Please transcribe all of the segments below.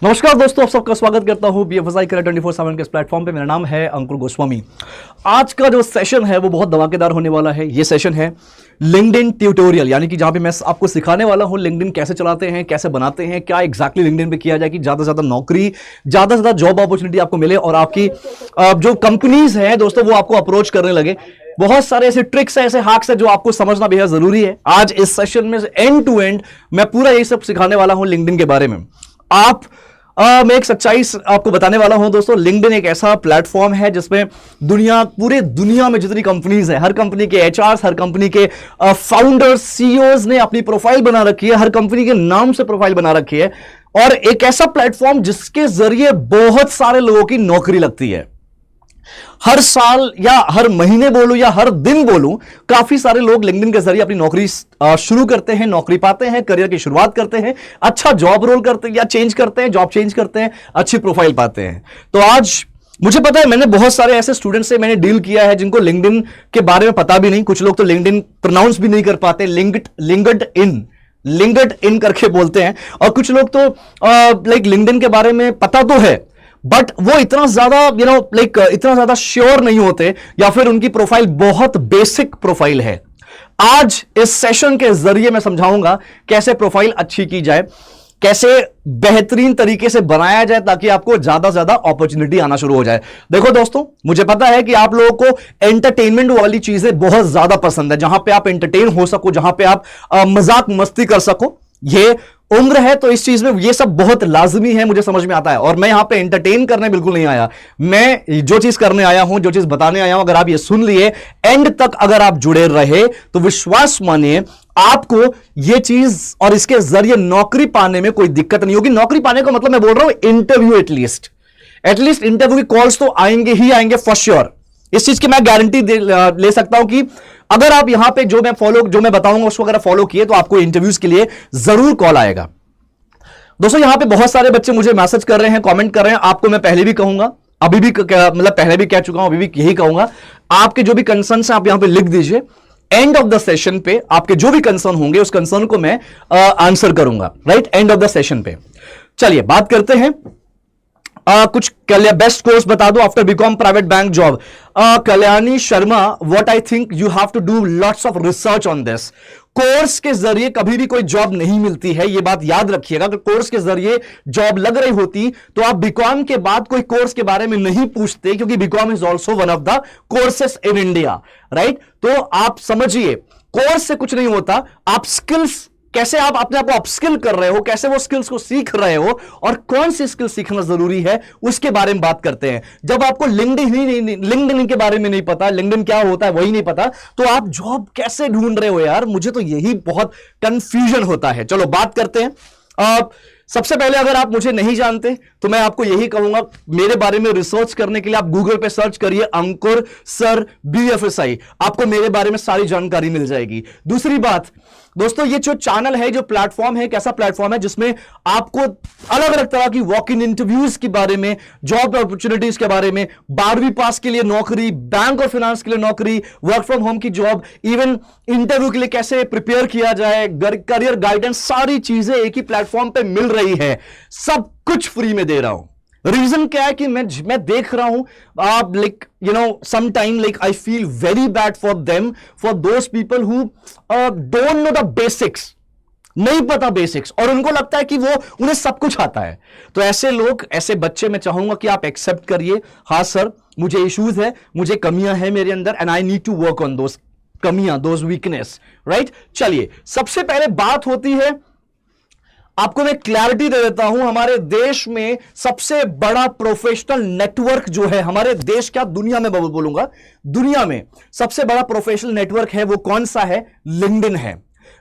नमस्कार दोस्तों, आप सबका स्वागत करता हूं BFSI करियर 24/7 के इस प्लेटफॉर्म पे। मेरा नाम है अंकुर गोस्वामी। आज का जो सेशन है वो बहुत धमाकेदार होने वाला है। ये सेशन है लिंक्डइन ट्यूटोरियल, यानी कि जहां पे मैं आपको सिखाने वाला हूं लिंक्डइन कैसे चलाते हैं, कैसे बनाते हैं, क्या एग्जैक्टली लिंक्डइन पे किया जाए कि ज्यादा से ज्यादा नौकरी, ज्यादा से ज्यादा जॉब अपॉर्चुनिटी आपको मिले और आपकी जो कंपनीज हैं दोस्तों वो आपको अप्रोच करने लगे। बहुत सारे ऐसे ट्रिक्स है, ऐसे हैक्स है जो आपको समझना बेहद जरूरी है। आज इस सेशन में एंड टू एंड मैं पूरा ये सब सिखाने वाला हूं लिंक्डइन के बारे में। मैं एक सच्चाई आपको बताने वाला हूं दोस्तों। लिंक्डइन एक ऐसा प्लेटफॉर्म है जिसमें पूरे दुनिया में जितनी कंपनीज है, हर कंपनी के एचआर, हर कंपनी के फाउंडर्स, सीईओज ने अपनी प्रोफाइल बना रखी है, हर कंपनी के नाम से प्रोफाइल बना रखी है, और एक ऐसा प्लेटफॉर्म जिसके जरिए बहुत सारे लोगों की नौकरी लगती है। हर साल या हर महीने बोलूं या हर दिन बोलूं, काफी सारे लोग लिंक्डइन के जरिए अपनी नौकरी शुरू करते हैं, नौकरी पाते हैं, करियर की शुरुआत करते हैं, अच्छा जॉब रोल करते हैं या चेंज करते हैं, जॉब चेंज करते हैं, अच्छी प्रोफाइल पाते हैं। तो आज मुझे पता है, मैंने बहुत सारे ऐसे स्टूडेंट्स से मैंने डील किया है जिनको लिंक्डइन के बारे में पता भी नहीं। कुछ लोग तो लिंक्डइन प्रोनाउंस भी नहीं कर पाते, लिंक्डइन करके बोलते हैं, और कुछ लोग तो लिंक्डइन के बारे में पता तो है बट वो इतना ज्यादा इतना ज्यादा श्योर नहीं होते, या फिर उनकी प्रोफाइल बहुत बेसिक प्रोफाइल है। आज इस सेशन के जरिए मैं समझाऊंगा कैसे प्रोफाइल अच्छी की जाए, कैसे बेहतरीन तरीके से बनाया जाए ताकि आपको ज्यादा से ज्यादा अपॉर्चुनिटी आना शुरू हो जाए। देखो दोस्तों, मुझे पता है कि आप लोगों को एंटरटेनमेंट वाली चीजें बहुत ज्यादा पसंद है, जहां पे आप एंटरटेन हो सको, जहां पे आप मजाक मस्ती कर सको। ये उम्र है तो इस चीज में ये सब बहुत लाजमी है, मुझे समझ में आता है। और मैं यहां पे एंटरटेन करने बिल्कुल नहीं आया, मैं जो चीज करने आया हूं, जो चीज बताने आया हूं, अगर आप ये सुन लिए, एंड तक अगर आप जुड़े रहे तो विश्वास मानिए आपको ये चीज और इसके जरिए नौकरी पाने में कोई दिक्कत नहीं होगी। नौकरी पाने का मतलब मैं बोल रहा हूं इंटरव्यू, एटलीस्ट इंटरव्यू की कॉल्स तो आएंगे ही आएंगे फॉर श्योर। इस चीज की मैं गारंटी ले सकता हूं कि अगर आप यहां पे जो मैं बताऊंगा उसको अगर फॉलो किए तो आपको इंटरव्यूज के लिए जरूर कॉल आएगा। दोस्तों, यहां पे बहुत सारे बच्चे मुझे मैसेज कर रहे हैं, कमेंट कर रहे हैं। आपको मैं पहले भी कहूंगा, अभी भी पहले भी कह चुका हूं, अभी भी यही कहूंगा, आपके जो भी कंसर्न है आप यहां पे लिख दीजिए। एंड ऑफ द सेशन पे आपके जो भी कंसर्न होंगे उस कंसर्न को मैं आंसर करूंगा, right, end of the session पे। चलिए बात करते हैं कुछ बेस्ट कोर्स बता दो after BCom private bank job. Kalyani Sharma, what I think you have to do lots of research on this. Course के जरिए कभी भी कोई जॉब नहीं मिलती है, यह बात याद रखिएगा। अगर कोर्स के जरिए जॉब लग रही होती तो आप बीकॉम के बाद कोई कोर्स के बारे में नहीं पूछते, क्योंकि BCom is also one of the courses in India, right. तो आप समझिए, कोर्स से कुछ नहीं होता, आप स्किल्स, कैसे आप अपने आप को अपस्किल कर रहे हो, कैसे वो स्किल्स को सीख रहे हो, और कौन सी स्किल सीखना जरूरी है उसके बारे में बात करते हैं। जब आपको लिंक्डइन के बारे में नहीं पता, लिंक्डइन क्या होता है वही नहीं पता, तो आप जॉब कैसे ढूंढ रहे हो यार? मुझे तो यही बहुत कंफ्यूजन होता है। चलो बात करते हैं। सबसे पहले अगर आप मुझे नहीं जानते तो मैं आपको यही कहूंगा, मेरे बारे में रिसर्च करने के लिए आप गूगल पे सर्च करिए अंकुर सर BFSI, आपको मेरे बारे में सारी जानकारी मिल जाएगी। दूसरी बात दोस्तों, ये जो चैनल है, जो प्लेटफॉर्म है, एक ऐसा प्लेटफॉर्म है जिसमें आपको अलग अलग तरह की वॉक इन इंटरव्यूज के बारे में, जॉब अपॉर्चुनिटीज के बारे में, 12वीं पास के लिए नौकरी, बैंक और फाइनेंस के लिए नौकरी, वर्क फ्रॉम होम की जॉब, इवन इंटरव्यू के लिए कैसे प्रिपेयर किया जाए, करियर गाइडेंस, सारी चीजें एक ही प्लेटफॉर्म पे मिल रही है। सब कुछ फ्री में दे रहा हूं। रीजन क्या है कि मैं देख रहा हूं, sometime I feel very bad for them, for those people who don't know the basics, नहीं पता बेसिक्स, और उनको लगता है कि वो उन्हें सब कुछ आता है। तो ऐसे लोग, ऐसे बच्चे मैं चाहूंगा कि आप एक्सेप्ट करिए, हाँ सर मुझे इश्यूज है, मुझे कमियां हैं मेरे अंदर, and I need to work on those कमियां, दोस वीकनेस, राइट। चलिए सबसे पहले बात होती है, आपको मैं क्लैरिटी दे देता हूं, हमारे देश में सबसे बड़ा प्रोफेशनल नेटवर्क जो है, हमारे देश क्या दुनिया में बोलूंगा, दुनिया में सबसे बड़ा प्रोफेशनल नेटवर्क है, वो कौन सा है? लिंक्डइन है।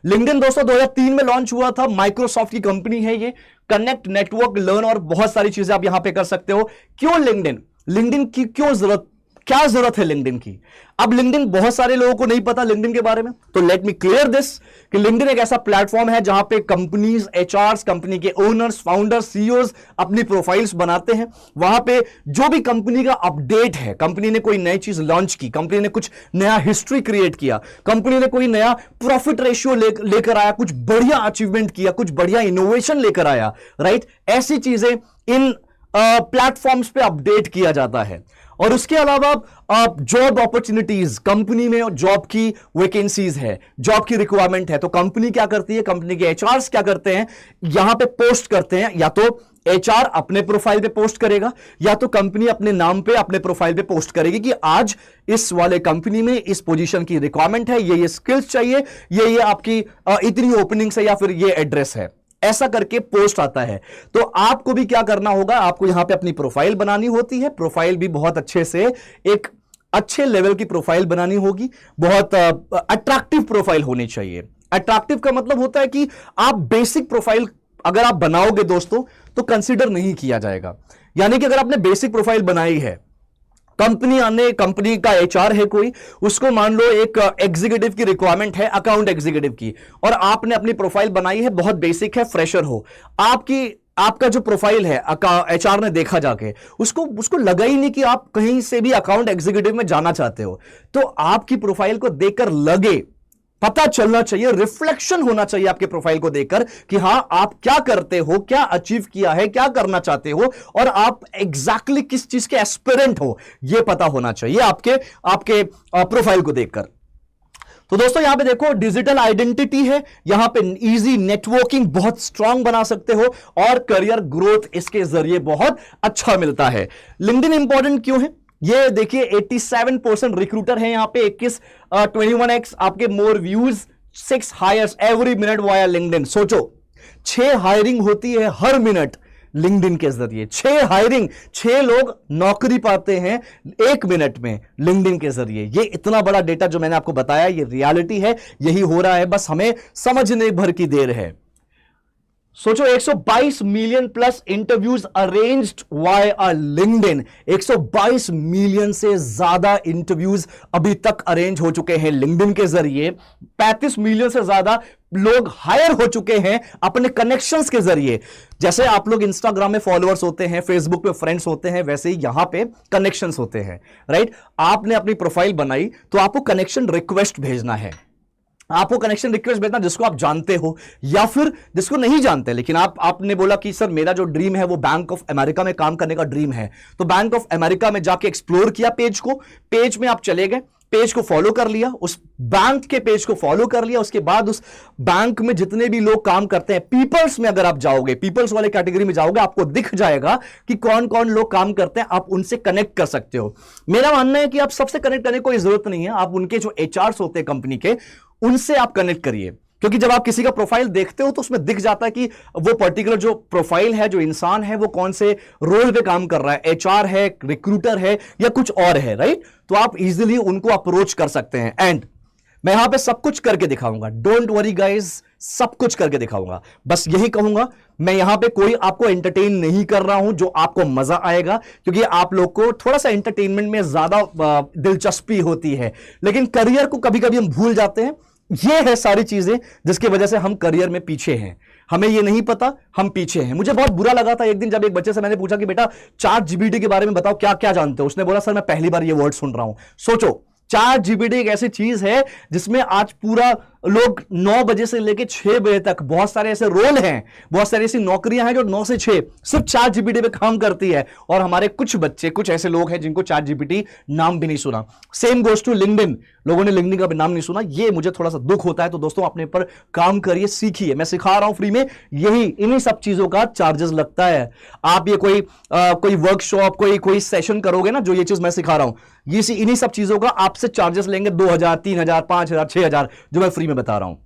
लिंक्डइन दोस्तों 2003 में लॉन्च हुआ था, माइक्रोसॉफ्ट की कंपनी है ये। कनेक्ट, नेटवर्क, लर्न और बहुत सारी चीजें आप यहां पे कर सकते हो। क्यों लिंक्डइन की क्यों जरूरत क्या जरूरत है लिंक्डइन की? अब लिंक्डइन बहुत सारे लोगों को नहीं पता लिंक्डइन के बारे में, तो लेट मी क्लियर दिस कि लिंक्डइन एक ऐसा प्लेटफॉर्म है जहां पे कंपनीज, एचआरस, कंपनी के ओनर्स, फाउंडर्स, सीईओज अपनी प्रोफाइल्स बनाते हैं। वहां पे जो भी कंपनी का अपडेट है, कंपनी ने कोई नई चीज लॉन्च की, कंपनी ने कुछ नया हिस्ट्री क्रिएट किया, कंपनी ने कोई नया प्रॉफिट रेशियो लेकर आया, कुछ बढ़िया अचीवमेंट किया, कुछ बढ़िया इनोवेशन लेकर आया, राइट, ऐसी चीजें इन प्लेटफॉर्म्स पे अपडेट किया जाता है। और उसके अलावा जॉब अपॉर्चुनिटीज, कंपनी में जॉब की वैकेंसीज है, जॉब की रिक्वायरमेंट है, तो कंपनी क्या करती है, कंपनी के एचआरस क्या करते हैं, यहां पे पोस्ट करते हैं। या तो एचआर अपने प्रोफाइल पे पोस्ट करेगा, या तो कंपनी अपने नाम पे अपने प्रोफाइल पे पोस्ट करेगी कि आज इस वाले कंपनी में इस पोजीशन की रिक्वायरमेंट है, ये स्किल्स चाहिए, ये आपकी इतनी ओपनिंग्स है, या फिर ये एड्रेस है, ऐसा करके पोस्ट आता है। तो आपको भी क्या करना होगा, आपको यहां पे अपनी प्रोफाइल बनानी होती है। प्रोफाइल भी बहुत अच्छे से, एक अच्छे लेवल की प्रोफाइल बनानी होगी, बहुत अट्रैक्टिव प्रोफाइल होनी चाहिए। अट्रैक्टिव का मतलब होता है कि आप बेसिक प्रोफाइल अगर आप बनाओगे दोस्तों तो कंसीडर नहीं किया जाएगा। यानी कि अगर आपने बेसिक प्रोफाइल बनाई है, कंपनी का एचआर है कोई, उसको मान लो एक एग्जीक्यूटिव की रिक्वायरमेंट है, अकाउंट एग्जीक्यूटिव की, और आपने अपनी प्रोफाइल बनाई है, बहुत बेसिक है, फ्रेशर हो, आपका जो प्रोफाइल है एचआर ने देखा जाके, उसको लगा ही नहीं कि आप कहीं से भी अकाउंट एग्जीक्यूटिव में जाना चाहते हो। तो आपकी प्रोफाइल को देखकर लगे, पता चलना चाहिए, रिफ्लेक्शन होना चाहिए आपके प्रोफाइल को देखकर कि हां आप क्या करते हो, क्या अचीव किया है, क्या करना चाहते हो, और आप एग्जैक्टली किस चीज के एस्पिरेंट हो, यह पता होना चाहिए आपके प्रोफाइल को देखकर। तो दोस्तों यहां पे देखो डिजिटल आइडेंटिटी है, यहां पे इजी नेटवर्किंग बहुत स्ट्रांग बना सकते हो, और करियर ग्रोथ इसके जरिए बहुत अच्छा मिलता है। लिंक्डइन इंपॉर्टेंट क्यों है? ये देखिए 87% रिक्रूटर है यहां पे, 21x आपके more views, 6 hires every minute via LinkedIn. सोचो 6 हायरिंग होती है हर मिनट लिंक्डइन के जरिए, 6 हायरिंग, 6 लोग नौकरी पाते हैं 1 मिनट में लिंक्डइन के जरिए। ये इतना बड़ा डेटा जो मैंने आपको बताया, ये रियलिटी है, यही हो रहा है, बस हमें समझने भर की देर है। सोचो 122 million plus interviews arranged via LinkedIn, 122 million से ज्यादा इंटरव्यूज अभी तक अरेंज हो चुके हैं लिंक्डइन के जरिए। 35 मिलियन से ज्यादा लोग हायर हो चुके हैं अपने कनेक्शंस के जरिए। जैसे आप लोग इंस्टाग्राम में फॉलोअर्स होते हैं, फेसबुक पे फ्रेंड्स होते हैं, वैसे ही यहां पे कनेक्शंस होते हैं, राइट। आपने अपनी प्रोफाइल बनाई तो आपको कनेक्शन रिक्वेस्ट भेजना है, आपको कनेक्शन रिक्वेस्ट भेजना जिसको आप जानते हो या फिर जिसको नहीं जानते, लेकिन आपने बोला कि सर मेरा जो ड्रीम है वो बैंक ऑफ अमेरिका में काम करने का ड्रीम है। तो बैंक ऑफ अमेरिका में जाके एक्सप्लोर किया पेज को, पेज में आप चले गए, पेज को फॉलो कर लिया, उस बैंक के पेज को फॉलो कर लिया, उसके बाद उस बैंक में जितने भी लोग काम करते हैं, पीपल्स में अगर आप जाओगे, पीपल्स वाले कैटेगरी में जाओगे, आपको दिख जाएगा कि कौन कौन लोग काम करते हैं, आप उनसे कनेक्ट कर सकते हो। मेरा मानना है कि आप सबसे कनेक्ट करने की कोई जरूरत नहीं है, आप उनके जो एचआरस होते हैं कंपनी के, उनसे आप कनेक्ट करिए। क्योंकि जब आप किसी का प्रोफाइल देखते हो तो उसमें दिख जाता है कि वो पर्टिकुलर जो प्रोफाइल है, जो इंसान है, वो कौन से रोल पे काम कर रहा है, एचआर है, रिक्रूटर है, या कुछ और है, राइट। तो आप इजीली उनको अप्रोच कर सकते हैं। एंड मैं यहां पे सब कुछ करके दिखाऊंगा, डोंट वरी गाइस, सब कुछ करके दिखाऊंगा। बस यही कहूंगा, मैं यहां पे कोई आपको एंटरटेन नहीं कर रहा हूं जो आपको मजा आएगा, क्योंकि आप लोग को थोड़ा सा एंटरटेनमेंट में ज्यादा दिलचस्पी होती है, लेकिन करियर को कभी कभी हम भूल जाते हैं। ये है सारी चीजें जिसकी वजह से हम करियर में पीछे हैं, हमें ये नहीं पता हम पीछे हैं। मुझे बहुत बुरा लगा था एक दिन जब एक बच्चे से मैंने पूछा कि बेटा ChatGPT के बारे में बताओ, क्या क्या जानते हो। उसने बोला सर मैं पहली बार ये वर्ड सुन रहा हूं। सोचो ChatGPT एक ऐसी चीज है जिसमें आज पूरा लोग 9 बजे से लेकर 6 बजे तक बहुत सारे ऐसे रोल हैं, बहुत सारी ऐसी नौकरियां हैं जो 9 से 6 सिर्फ ChatGPT पे काम करती है। और हमारे कुछ बच्चे, कुछ ऐसे लोग हैं जिनको ChatGPT नाम भी नहीं सुना। सेम गोज टू लिंक्डइन, लोगों ने लिंक्डइन का भी नाम नहीं सुना। ये मुझे थोड़ा सा दुख होता है। तो दोस्तों अपने पर काम करिए, सीखिए, मैं सिखा रहा हूं फ्री में, यही इन्हीं सब चीजों का चार्जेस लगता है। आप ये कोई वर्कशॉप, कोई सेशन करोगे ना, जो ये चीज मैं सिखा रहा हूं, ये इन्हीं सब चीजों का आपसे चार्जेस लेंगे 2000, 3000, 5000, 6000, जो मैं फ्री में बता रहा हूं।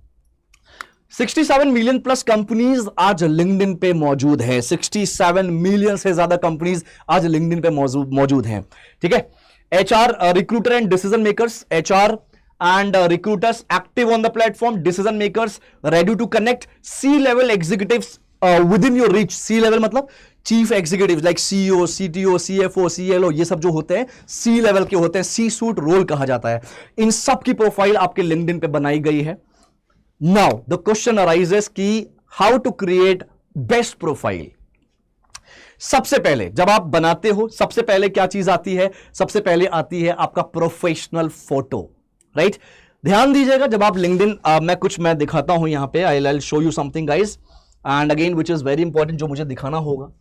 67 मिलियन प्लस कंपनीज आज लिंक्डइन पे मौजूद है। 67 मिलियन से ज्यादा कंपनीज आज लिंक्डइन पे मौजूद हैं, ठीक है। HR, recruiter and decision makers, HR and recruiters active on the platform, decision makers ready to connect, C-level executives within your reach. C level मतलब chief executive like CEO, CTO, CFO, CLO, ये सब जो होते हैं सी level के होते हैं, सी suit role कहा जाता है। इन सब की प्रोफाइल आपके लिंक्डइन पे बनाई गई है। नाउ द क्वेश्चन अराइजेस कि how to create best profile. सबसे पहले जब आप बनाते हो, सबसे पहले क्या चीज आती है? सबसे पहले आती है आपका प्रोफेशनल फोटो, राइट? ध्यान दीजिएगा, जब आप लिंक्डइन मैं दिखाता हूं यहां पे, I show you something guys, and again which is very important, जो मुझे दिखाना होगा।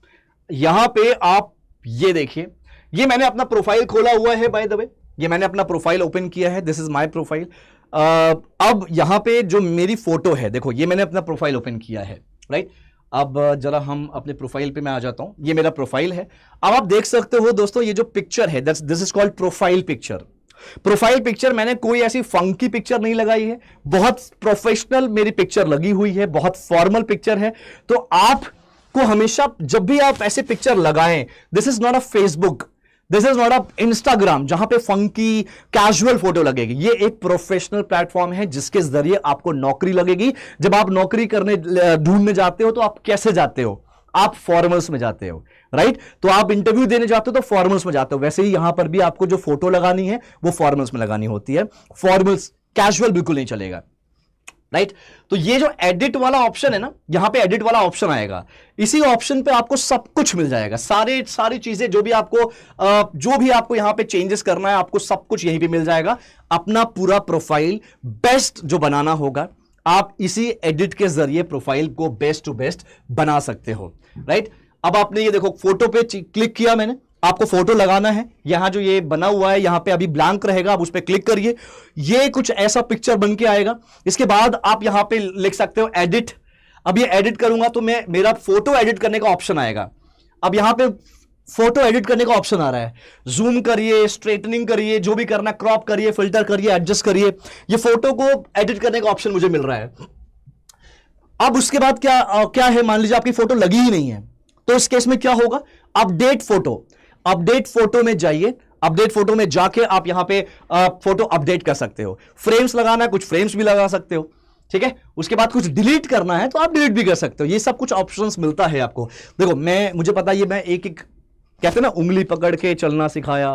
यहां पे आप ये देखिए, ये मैंने अपना प्रोफाइल खोला हुआ है, बाय द वे ये मैंने अपना प्रोफाइल ओपन किया है, दिस इज माय प्रोफाइल। अब यहां पे जो मेरी फोटो है, देखो ये मैंने अपना प्रोफाइल ओपन किया है, राइट? अब जरा हम अपने प्रोफाइल पे मैं आ जाता हूं, ये मेरा प्रोफाइल है। अब आप देख सकते हो दोस्तों, ये जो पिक्चर है this is called profile picture. Profile picture मैंने कोई ऐसी फंकी पिक्चर नहीं लगाई है, बहुत प्रोफेशनल मेरी पिक्चर लगी हुई है, बहुत फॉर्मल पिक्चर है। तो आपको हमेशा जब भी आप ऐसे पिक्चर लगाएं, this is not a Facebook, this is not a Instagram जहां पे फंकी कैजुअल फोटो लगेगी। ये एक प्रोफेशनल प्लेटफॉर्म है जिसके जरिए आपको नौकरी लगेगी। जब आप नौकरी करने ढूंढने जाते हो तो आप कैसे जाते हो? आप फॉर्मल्स में जाते हो, राइट? तो आप इंटरव्यू देने जाते हो तो फॉर्मल्स में जाते हो। वैसे ही यहां पर भी आपको जो फोटो लगानी है वो फॉर्मल्स में लगानी होती है। फॉर्मल्स कैजुअल बिल्कुल नहीं चलेगा, राइट? तो ये जो एडिट वाला ऑप्शन है ना, यहां पे एडिट वाला ऑप्शन आएगा, इसी ऑप्शन पे आपको सब कुछ मिल जाएगा। सारी चीजें जो भी आपको यहां पे चेंजेस करना है, आपको सब कुछ यहीं पे मिल जाएगा। अपना पूरा प्रोफाइल बेस्ट जो बनाना होगा, आप इसी एडिट के जरिए प्रोफाइल को बेस्ट टू बेस्ट बना सकते हो, राइट? अब आपने ये देखो, फोटो पे क्लिक किया मैंने, आपको फोटो लगाना है। यहां जो ये बना हुआ है, यहां पे अभी ब्लैंक रहेगा, आप उस पर क्लिक करिए, ये कुछ ऐसा पिक्चर बन के आएगा। इसके बाद आप यहां पे लिख सकते हो एडिट। अब ये एडिट करूंगा तो मेरा फोटो एडिट करने का ऑप्शन आएगा। अब यहां पे फोटो एडिट करने का ऑप्शन आ रहा है, जूम करिए, स्ट्रेटनिंग करिए, जो भी करना, क्रॉप करिए, फिल्टर करिए, एडजस्ट करिए। ये फोटो को एडिट करने का ऑप्शन मुझे मिल रहा है। अब उसके बाद क्या है, मान लीजिए आपकी फोटो लगी ही नहीं है, तो इस केस में क्या होगा? अपडेट फोटो में जाइए। अपडेट फोटो में जाके आप यहां पे फोटो अपडेट कर सकते हो। फ्रेम्स लगाना है, कुछ फ्रेम्स भी लगा सकते हो, ठीक है? उसके बाद कुछ डिलीट करना है तो आप डिलीट भी कर सकते हो। ये सब कुछ ऑप्शंस मिलता है आपको। देखो, मुझे पता है, मैं एक कहते हैं ना, उंगली पकड़ के चलना सिखाया,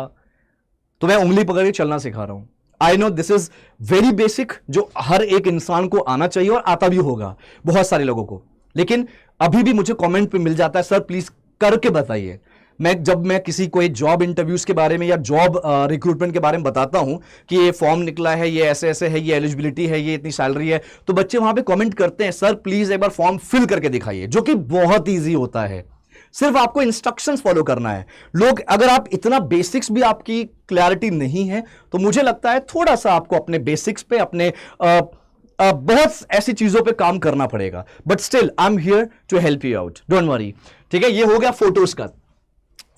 तो मैं उंगली पकड़ के चलना सिखा रहा हूं। I know this is very basic, जो हर एक इंसान को आना चाहिए और आता भी होगा बहुत सारे लोगों को, लेकिन अभी भी मुझे कमेंट पे मिल जाता है, सर प्लीज करके बताइए। जब मैं किसी को जॉब इंटरव्यूज के बारे में या जॉब रिक्रूटमेंट के बारे में बताता हूं कि ये फॉर्म निकला है, ये ऐसे ऐसे है, ये एलिजिबिलिटी है, ये इतनी सैलरी है, तो बच्चे वहां पे कमेंट करते हैं, सर प्लीज एक बार फॉर्म फिल करके दिखाइए, जो कि बहुत ईजी होता है। सिर्फ आपको इंस्ट्रक्शंस फॉलो करना है। लोग, अगर आप इतना बेसिक्स भी आपकी क्लैरिटी नहीं है, तो मुझे लगता है थोड़ा सा आपको अपने बेसिक्स पे, अपने बहुत ऐसी चीजों पे काम करना पड़ेगा। But still I am here to help you out, don't worry, ठीक है? ये हो गया फोटोज का।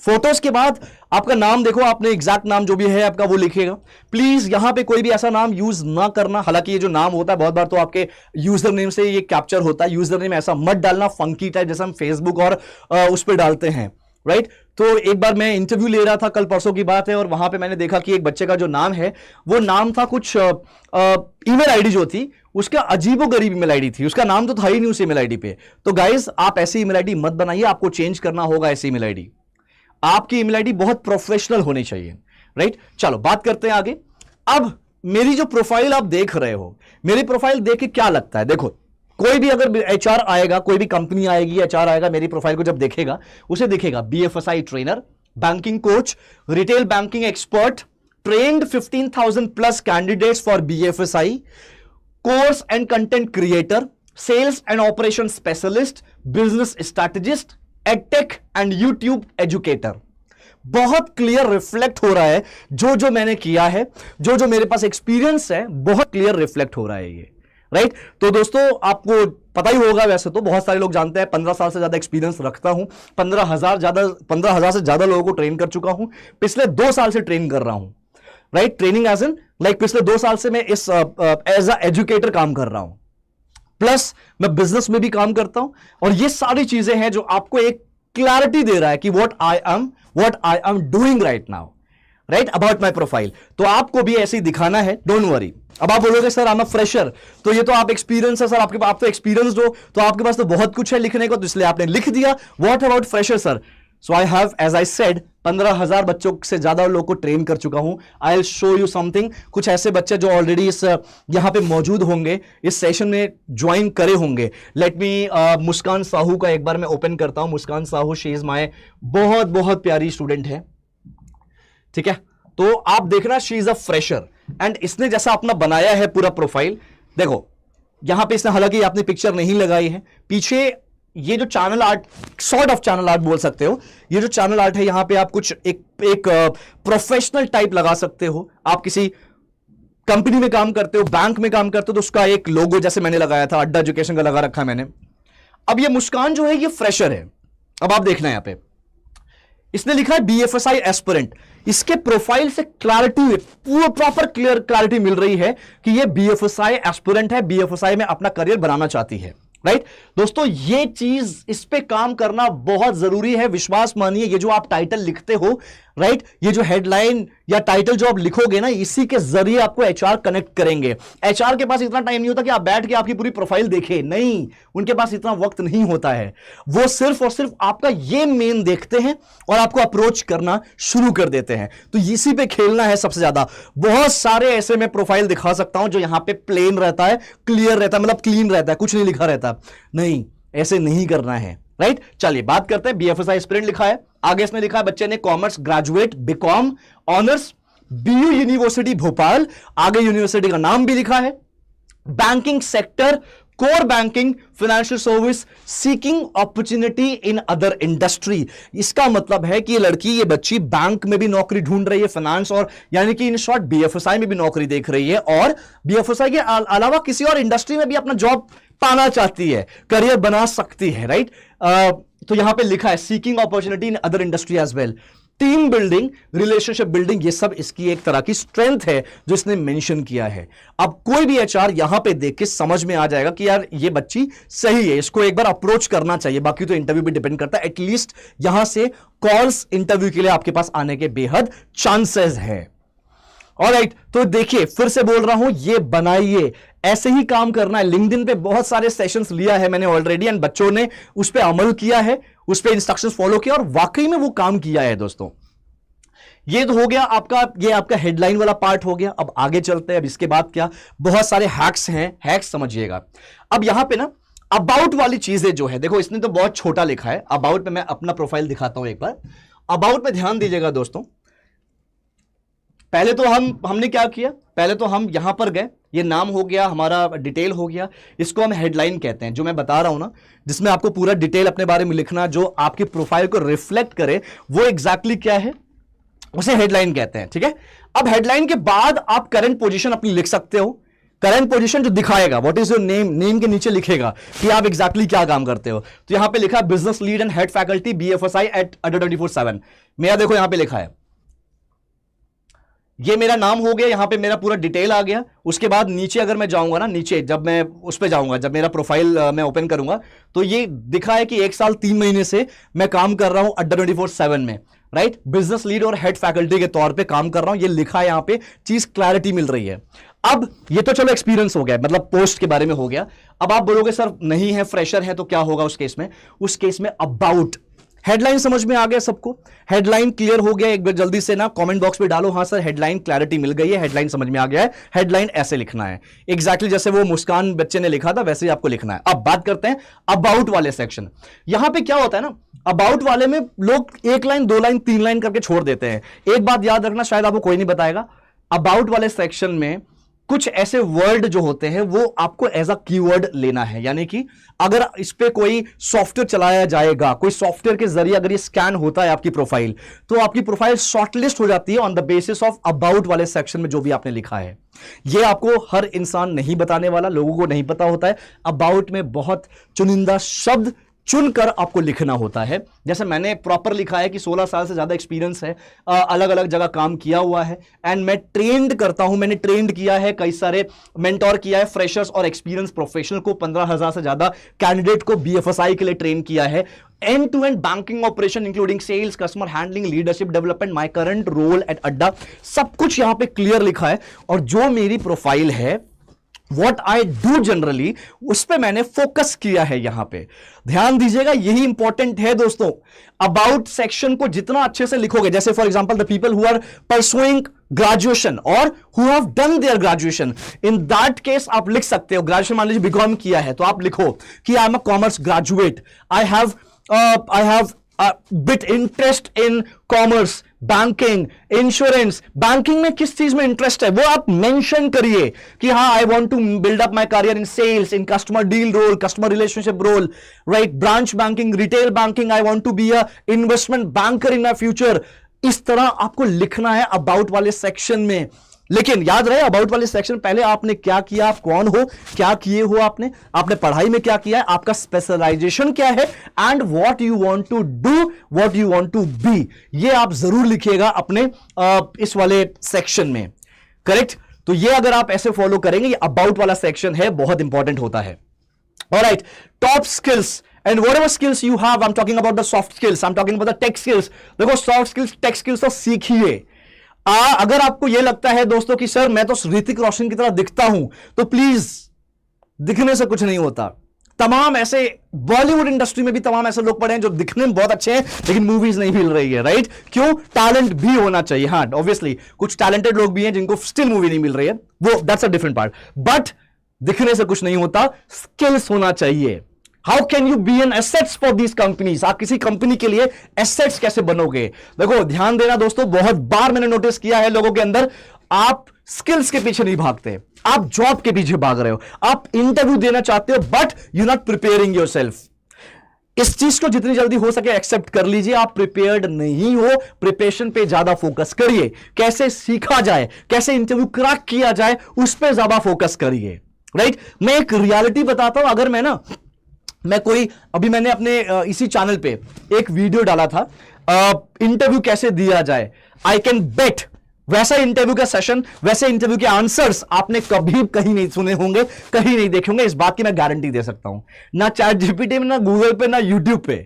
फोटोज के बाद आपका नाम देखो, आपने एग्जैक्ट नाम जो भी है आपका वो लिखेगा। प्लीज यहां पे कोई भी ऐसा नाम यूज ना करना। हालांकि ये जो नाम होता है बहुत बार तो आपके यूजर नेम से ये कैप्चर होता है। यूजर नेम ऐसा मत डालना फंकी टाइप, जैसे हम फेसबुक और उस पर डालते हैं, राइट? तो एक बार मैं इंटरव्यू ले रहा था, कल परसों की बात है, और वहां पे मैंने देखा कि एक बच्चे का जो नाम है, वो नाम था कुछ ईमेल आईडी जो थी उसका अजीबोगरीब ईमेल आईडी थी, उसका नाम तो था ही नहीं उस ईमेल आईडी पे। तो गाइज, आप ऐसी ईमेल आईडी मत बनाइए, आपको चेंज करना होगा ऐसी ईमेल आईडी। आपकी ईमेल आईडी बहुत प्रोफेशनल होनी चाहिए, राइट? चलो बात करते हैं आगे। अब मेरी जो प्रोफाइल आप देख रहे हो, मेरी प्रोफाइल देख के क्या लगता है? देखो, कोई भी अगर एचआर आएगा, कोई भी कंपनी आएगी, एचआर आएगा, मेरी प्रोफाइल को जब देखेगा, उसे दिखेगा BFSI trainer, banking coach, retail banking expert, trained 15,000 plus candidates for BFSI, course and content creator, sales and operation specialist, business strategist, edtech and YouTube educator. बहुत क्लियर रिफ्लेक्ट हो रहा है जो मैंने किया है, जो मेरे पास एक्सपीरियंस है, बहुत क्लियर रिफ्लेक्ट हो रहा है ये, राइट? तो दोस्तों, आपको पता ही होगा, वैसे तो बहुत सारे लोग जानते हैं 15 साल से ज्यादा एक्सपीरियंस रखता हूं, 15,000 से ज्यादा लोगों को ट्रेन कर चुका हूं, पिछले 2 साल से ट्रेन कर रहा हूं, right? Training as in like पिछले 2 साल से मैं इस एज अ एजुकेटर काम कर रहा हूं, प्लस मैं बिजनेस में भी काम करता हूं। और ये सारी चीजें हैं जो आपको एक क्लैरिटी दे रहा है कि what I am doing right now. Right, about my profile. तो आपको भी ऐसे ही दिखाना है, डोंट वरी। अब आप बोलोगे sir I am a fresher, तो ये तो आप एक्सपीरियंस है सर, आपके आप तो एक्सपीरियंस हो, तो आपके पास तो बहुत कुछ है लिखने को, तो इसलिए आपने लिख दिया। What about fresher sir? So I have, as I said, 15,000 बच्चों से ज्यादा लोगों को ट्रेन कर चुका हूं। I will show you something. कुछ ऐसे बच्चे जो ऑलरेडी इस यहां पे मौजूद होंगे, इस सेशन में ज्वाइन करे होंगे। लेट मी मुस्कान साहू का एक बार मैं ओपन करता हूं। मुस्कान साहू, शी इज माय बहुत बहुत प्यारी स्टूडेंट है, ठीक है। तो आप देखना, she is a fresher and इसने जैसा अपना बनाया है पूरा प्रोफाइल, देखो यहां पे इसने हालांकि अपनी पिक्चर नहीं लगाई है, पीछे ये जो channel art, sort of channel art बोल सकते हो, ये जो चैनल आर्ट है यहां पे आप कुछ एक प्रोफेशनल टाइप लगा सकते हो। आप किसी कंपनी में काम करते हो, बैंक में काम करते हो, तो उसका एक लोगो जैसे मैंने लगाया था, अड्डा एजुकेशन का लगा रखा है मैंने। अब ये मुस्कान जो है ये फ्रेशर है। अब आप देखना यहां पे इसने लिखा है BFSI एस्पिरेंट। इसके प्रोफाइल से क्लैरिटी, पूरा प्रॉपर क्लियर क्लैरिटी मिल रही है कि ये BFSI एस्पिरेंट है, BFSI में अपना करियर बनाना चाहती है, राइट दोस्तों। ये चीज, इस पे काम करना बहुत जरूरी है, विश्वास मानिए। ये जो आप टाइटल लिखते हो, राइट, ये जो हेडलाइन या टाइटल जो आप लिखोगे ना, इसी के जरिए आपको HR कनेक्ट करेंगे। HR के पास इतना टाइम नहीं होता कि आप बैठ के आपकी पूरी प्रोफाइल देखें, नहीं, उनके पास इतना वक्त नहीं होता है। वो सिर्फ और सिर्फ आपका ये मेन देखते हैं और आपको अप्रोच करना शुरू कर देते हैं। तो इसी पे खेलना है सबसे ज्यादा। बहुत सारे ऐसे मैं प्रोफाइल दिखा सकता हूं जो यहां पे प्लेन रहता है, क्लियर रहता है, मतलब क्लीन रहता है, कुछ नहीं लिखा रहता। नहीं, ऐसे नहीं करना है, राइट। चलिए बात करते हैं। BFSI एस्पिरेंट लिखा है, आगे इसमें लिखा है बच्चे ने commerce graduate, BCom honours, BU university Bhopal, आगे यूनिवर्सिटी का नाम भी लिखा है। Banking sector, core banking, financial service, seeking opportunity in other industry. इसका मतलब है कि ये लड़की, ये बच्ची बैंक में भी नौकरी ढूंढ रही है, फाइनेंस और यानी कि इन शॉर्ट BFSI में भी नौकरी देख रही है, और BFSI के अलावा किसी और इंडस्ट्री में भी अपना जॉब पाना चाहती है, करियर बना सकती है, राइट। तो यहां पे लिखा है seeking opportunity in other industry as well. Team building, relationship building, ये सब इसकी एक तरह की स्ट्रेंथ है जो इसने मेंशन किया है। अब कोई भी HR यहां पे देख के समझ में आ जाएगा कि यार ये बच्ची सही है, इसको एक बार अप्रोच करना चाहिए। बाकी तो इंटरव्यू भी डिपेंड करता है, एटलीस्ट यहां से कॉल्स इंटरव्यू के लिए आपके पास आने के बेहद चांसेस है। ऑलराइट, तो देखिए फिर से बोल रहा हूं, ये बनाइए, ऐसे ही काम करना है। लिंक्डइन पे बहुत सारे सेशंस लिया है मैंने ऑलरेडी, एंड बच्चों ने उस पर अमल किया है, उस पर इंस्ट्रक्शंस फॉलो किया और वाकई में वो काम किया है दोस्तों। ये तो हो गया आपका, ये आपका हेडलाइन वाला पार्ट हो गया। अब आगे चलते हैं। अब इसके बाद क्या, बहुत सारे हैक्स हैं, हैक्स समझिएगा। अब यहां पे ना अबाउट वाली चीजें जो है, देखो इसने तो बहुत छोटा लिखा है। अबाउट पे मैं अपना प्रोफाइल दिखाता हूं एक बार। अबाउट पे ध्यान दीजिएगा दोस्तों। पहले तो हमने क्या किया, पहले तो हम यहां पर गए, ये नाम हो गया हमारा, डिटेल हो गया, इसको हम हेडलाइन कहते हैं। जो मैं बता रहा हूं ना, जिसमें आपको पूरा डिटेल अपने बारे में लिखना, जो आपकी प्रोफाइल को रिफ्लेक्ट करे, वो एग्जैक्टली क्या है, उसे हेडलाइन कहते हैं, ठीक है। अब हेडलाइन के बाद आप करंट पोजीशन अपनी लिख सकते हो। करंट पोजीशन जो दिखाएगा, what is your name, name के नीचे लिखेगा कि आप एग्जैक्टली क्या काम करते हो। तो यहां पे लिखा है business lead and head faculty BFSI at Adda 24/7। मेरा देखो यहां पे लिखा है, ये मेरा नाम हो गया, यहां पे मेरा पूरा डिटेल आ गया। उसके बाद नीचे अगर मैं जाऊंगा ना, नीचे जब मैं उस पे जाऊंगा, जब मेरा प्रोफाइल मैं ओपन करूंगा, तो ये दिखा है कि 1 साल 3 महीने से मैं काम कर रहा हूं अड्डा 24/7 में, राइट। बिजनेस लीड और हेड फैकल्टी के तौर पे काम कर रहा हूं, ये लिखा है यहां पे, चीज क्लैरिटी मिल रही है। अब ये तो चलो एक्सपीरियंस हो गया, मतलब पोस्ट के बारे में हो गया। अब आप बोलोगे सर नहीं है, फ्रेशर है, तो क्या होगा उस केस में? उस केस में अबाउट, हेडलाइन समझ में आ गया सबको? हेडलाइन क्लियर हो गया? एक बार जल्दी से ना कमेंट बॉक्स में डालो, हां सर हेडलाइन क्लैरिटी मिल गई है, हेडलाइन समझ में आ गया है। हेडलाइन ऐसे लिखना है, एग्जैक्टली जैसे वो मुस्कान बच्चे ने लिखा था वैसे ही आपको लिखना है। अब बात करते हैं अबाउट वाले सेक्शन। यहां पे क्या होता है ना, अबाउट वाले में लोग 1 लाइन 2 लाइन 3 लाइन करके छोड़ देते हैं। एक बात याद रखना, शायद आपको कोई नहीं बताएगा, अबाउट वाले सेक्शन में कुछ ऐसे वर्ड जो होते हैं वो आपको एज अ कीवर्ड लेना है। यानी कि अगर इस पे कोई सॉफ्टवेयर चलाया जाएगा, कोई सॉफ्टवेयर के जरिए अगर ये स्कैन होता है आपकी प्रोफाइल, तो आपकी प्रोफाइल शॉर्टलिस्ट हो जाती है on the basis of about वाले सेक्शन में जो भी आपने लिखा है। ये आपको हर इंसान नहीं बताने वाला, लोगों को नहीं पता होता है। अबाउट में बहुत चुनिंदा शब्द चुनकर आपको लिखना होता है। जैसे मैंने प्रॉपर लिखा है कि 16 साल से ज्यादा एक्सपीरियंस है, अलग अलग जगह काम किया हुआ है, एंड मैं ट्रेंड करता हूं, मैंने ट्रेंड किया है, कई सारे मेंटोर किया है फ्रेशर्स और एक्सपीरियंस प्रोफेशनल को, 15,000 से ज्यादा कैंडिडेट को बीएफएसआई के लिए ट्रेन किया है। End to end banking operation including sales, customer handling, leadership development, my current role at Adda, सब कुछ यहां पे क्लियर लिखा है। और जो मेरी प्रोफाइल है, What I do जनरली, उस पे मैंने फोकस किया है। यहां पे ध्यान दीजिएगा, यही इंपॉर्टेंट है दोस्तों। अबाउट सेक्शन को जितना अच्छे से लिखोगे, जैसे for example the people who are pursuing graduation और who have done their graduation, in that case आप लिख सकते हो, ग्रेजुएशन मान लीजिए बीकॉम किया है तो आप लिखो कि I am a commerce graduate, I have bit interest in commerce, banking, insurance. Banking में किस चीज में इंटरेस्ट है वो आप मेंशन करिए कि हाँ, I want to build up my career in sales, in customer deal role, customer relationship role, right, branch banking, retail banking, I want to be a investment banker in my future. इस तरह आपको लिखना है about वाले section में। लेकिन याद रहे, अबाउट वाले सेक्शन पहले आपने क्या किया, आप कौन हो, क्या किए हो, आपने पढ़ाई में क्या किया है, आपका स्पेशलाइजेशन क्या है, and what you want to do, what you want to be, ये आप जरूर लिखिएगा अपने इस वाले सेक्शन में। करेक्ट? तो ये अगर आप ऐसे फॉलो करेंगे, ये अबाउट वाला सेक्शन है, बहुत इंपॉर्टेंट होता है। Alright, top skills and whatever skills you have, I'm talking about the soft skills, I'm talking about the tech skills। देखो, soft skills, tech skills तो सीखिए। अगर आपको यह लगता है दोस्तों कि सर मैं तो ऋतिक रोशन की तरह दिखता हूं, तो प्लीज, दिखने से कुछ नहीं होता। तमाम ऐसे बॉलीवुड इंडस्ट्री में भी तमाम ऐसे लोग पड़े हैं जो दिखने में बहुत अच्छे हैं लेकिन मूवीज नहीं मिल रही है, राइट? क्यों? टैलेंट भी होना चाहिए। हाँ, ऑब्वियसली कुछ टैलेंटेड लोग भी हैं जिनको स्टिल मूवी नहीं मिल रही है, वो that's a different part. But दिखने से कुछ नहीं होता, स्किल्स होना चाहिए। How can you be an assets for these companies? आप किसी कंपनी के लिए एसेट्स कैसे बनोगे? देखो, ध्यान देना दोस्तों, बहुत बार मैंने नोटिस किया है लोगों के अंदर, आप स्किल्स के पीछे नहीं भागते, आप जॉब के पीछे भाग रहे हो। आप इंटरव्यू देना चाहते हो but you not preparing yourself. इस चीज को जितनी जल्दी हो सके एक्सेप्ट कर लीजिए, आप प्रिपेयर्ड नहीं हो। प्रिपरेशन पे ज्यादा फोकस करिए, कैसे सीखा जाए, कैसे इंटरव्यू क्रैक किया जाए, उस पर ज्यादा फोकस करिए, राइट? मैं एक रियलिटी बताता हूं। अगर अभी मैंने अपने इसी चैनल पे एक वीडियो डाला था, इंटरव्यू कैसे दिया जाए। आई कैन बेट वैसा इंटरव्यू का सेशन, वैसे इंटरव्यू के आंसर्स आपने कभी कहीं नहीं सुने होंगे, कहीं नहीं देखे होंगे, इस बात की मैं गारंटी दे सकता हूं। ना चैट जीपीटी में, ना गूगल पे, ना यूट्यूब पे,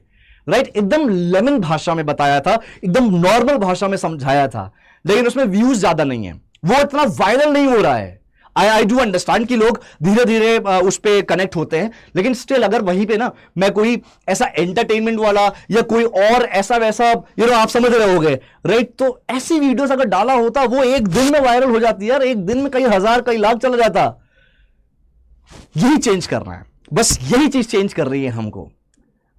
राइट? एकदम लेमन भाषा में बताया था, एकदम नॉर्मल भाषा में समझाया था, लेकिन उसमें व्यूज ज्यादा नहीं है, वो इतना वायरल नहीं हो रहा है। आई डू अंडरस्टैंड कि लोग धीरे धीरे उस पर कनेक्ट होते हैं, लेकिन स्टिल अगर वहीं पे ना मैं कोई ऐसा एंटरटेनमेंट वाला या कोई और ऐसा वैसा आप समझ रहे होगे, राइट? तो ऐसी वीडियोस अगर डाला होता, वो एक दिन में वायरल हो जाती है यार, एक दिन में कई हजार कई लाख चला जाता। यही चेंज करना है, बस यही चीज चेंज कर रही है हमको,